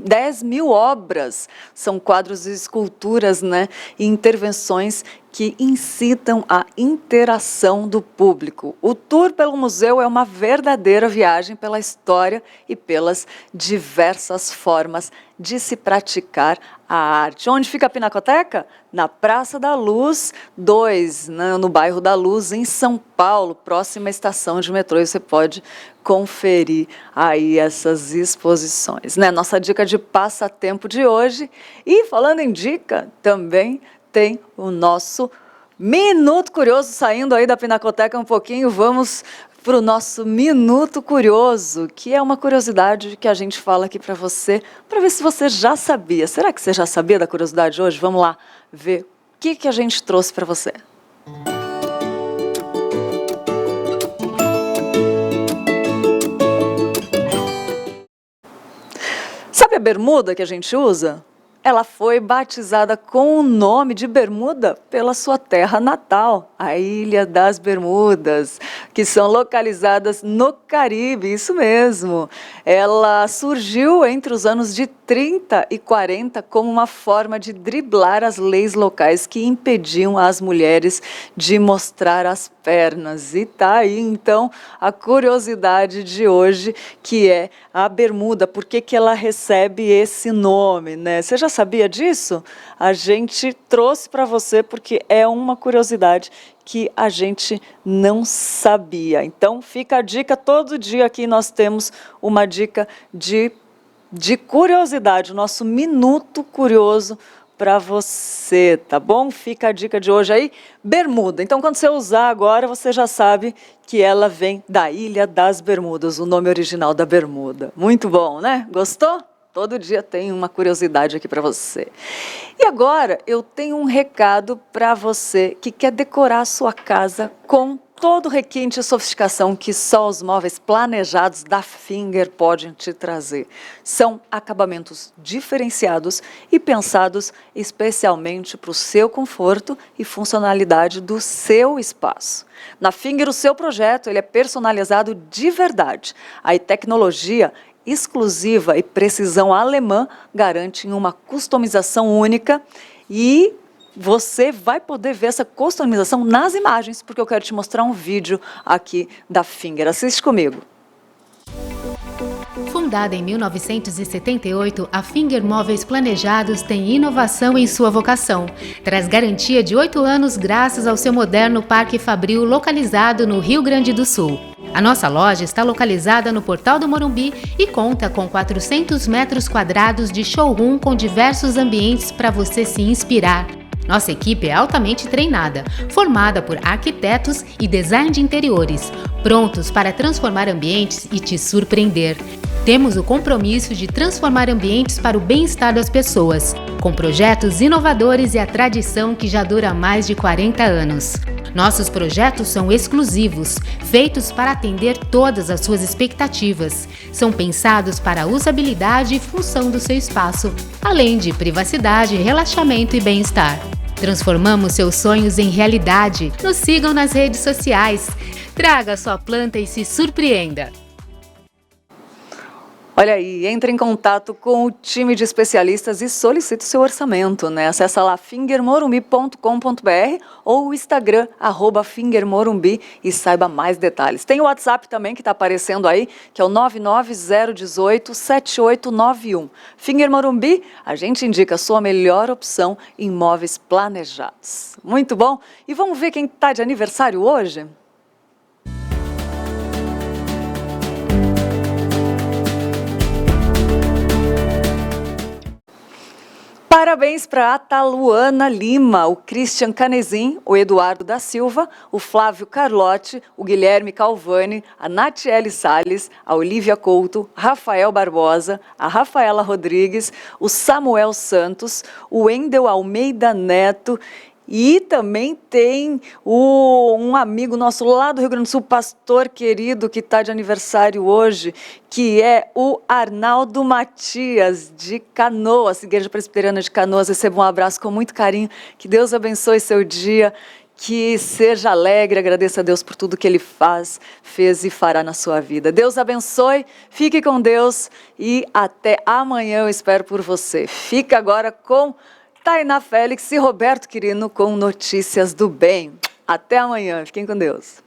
10 mil obras. São quadros e esculturas, né, e intervenções que incitam a interação do público. O tour pelo museu é uma verdadeira viagem pela história e pelas diversas formas de se praticar a arte. Onde fica a Pinacoteca? Na Praça da Luz 2, né, no bairro da Luz, em São Paulo, próxima à estação de metrô. E você pode conferir aí essas exposições, né? Nossa dica de passatempo de hoje. E falando em dica, também tem o nosso Minuto Curioso, saindo aí da Pinacoteca um pouquinho. Vamos para o nosso Minuto Curioso, que é uma curiosidade que a gente fala aqui para você, para ver se você já sabia. Será que você já sabia da curiosidade hoje? Vamos lá ver o que a gente trouxe para você. Sabe a bermuda que a gente usa? Ela foi batizada com o nome de Bermuda pela sua terra natal, a Ilha das Bermudas, que são localizadas no Caribe, isso mesmo. Ela surgiu entre os anos de 30 e 40 como uma forma de driblar as leis locais que impediam as mulheres de mostrar as pernas. E tá aí, então, a curiosidade de hoje, que é a bermuda. Por que ela recebe esse nome, né? Você já sabia disso? A gente trouxe para você porque é uma curiosidade que a gente não sabia. Então, fica a dica. Todo dia aqui nós temos uma dica de de curiosidade, o nosso Minuto Curioso para você, tá bom? Fica a dica de hoje aí, bermuda. Então, quando você usar agora, você já sabe que ela vem da Ilha das Bermudas, o nome original da bermuda. Muito bom, né? Gostou? Todo dia tem uma curiosidade aqui para você. E agora eu tenho um recado para você que quer decorar a sua casa com todo o requinte e sofisticação que só os móveis planejados da Finger podem te trazer. São acabamentos diferenciados e pensados especialmente para o seu conforto e funcionalidade do seu espaço. Na Finger, o seu projeto ele é personalizado de verdade. A tecnologia exclusiva e precisão alemã garantem uma customização única e você vai poder ver essa customização nas imagens, porque eu quero te mostrar um vídeo aqui da Finger. Assiste comigo. Fundada em 1978, a Finger Móveis Planejados tem inovação em sua vocação. Traz garantia de 8 anos graças ao seu moderno Parque Fabril localizado no Rio Grande do Sul. A nossa loja está localizada no Portal do Morumbi e conta com 400 metros quadrados de showroom com diversos ambientes para você se inspirar. Nossa equipe é altamente treinada, formada por arquitetos e design de interiores, prontos para transformar ambientes e te surpreender. Temos o compromisso de transformar ambientes para o bem-estar das pessoas, com projetos inovadores e a tradição que já dura mais de 40 anos. Nossos projetos são exclusivos, feitos para atender todas as suas expectativas. São pensados para a usabilidade e função do seu espaço, além de privacidade, relaxamento e bem-estar. Transformamos seus sonhos em realidade. Nos sigam nas redes sociais. Traga sua planta e se surpreenda. Olha aí, entre em contato com o time de especialistas e solicite seu orçamento, né? Acesse lá fingermorumbi.com.br ou o Instagram, @fingermorumbi e saiba mais detalhes. Tem o WhatsApp também que está aparecendo aí, que é o 990187891. Finger Morumbi, a gente indica a sua melhor opção em móveis planejados. Muito bom. E vamos ver quem está de aniversário hoje? Parabéns para a Taluana Lima, o Christian Canezin, o Eduardo da Silva, o Flávio Carlotti, o Guilherme Calvani, a Natiele Salles, a Olivia Couto, Rafael Barbosa, a Rafaela Rodrigues, o Samuel Santos, o Wendel Almeida Neto. E também tem um amigo nosso lá do Rio Grande do Sul, pastor querido, que está de aniversário hoje, que é o Arnaldo Matias, de Canoas, Igreja Presbiteriana de Canoas. Receba um abraço com muito carinho, que Deus abençoe seu dia, que seja alegre, agradeça a Deus por tudo que Ele fez e fará na sua vida. Deus abençoe, fique com Deus e até amanhã eu espero por você. Fica agora com Tainá Félix e Roberto Quirino com Notícias do Bem. Até amanhã. Fiquem com Deus.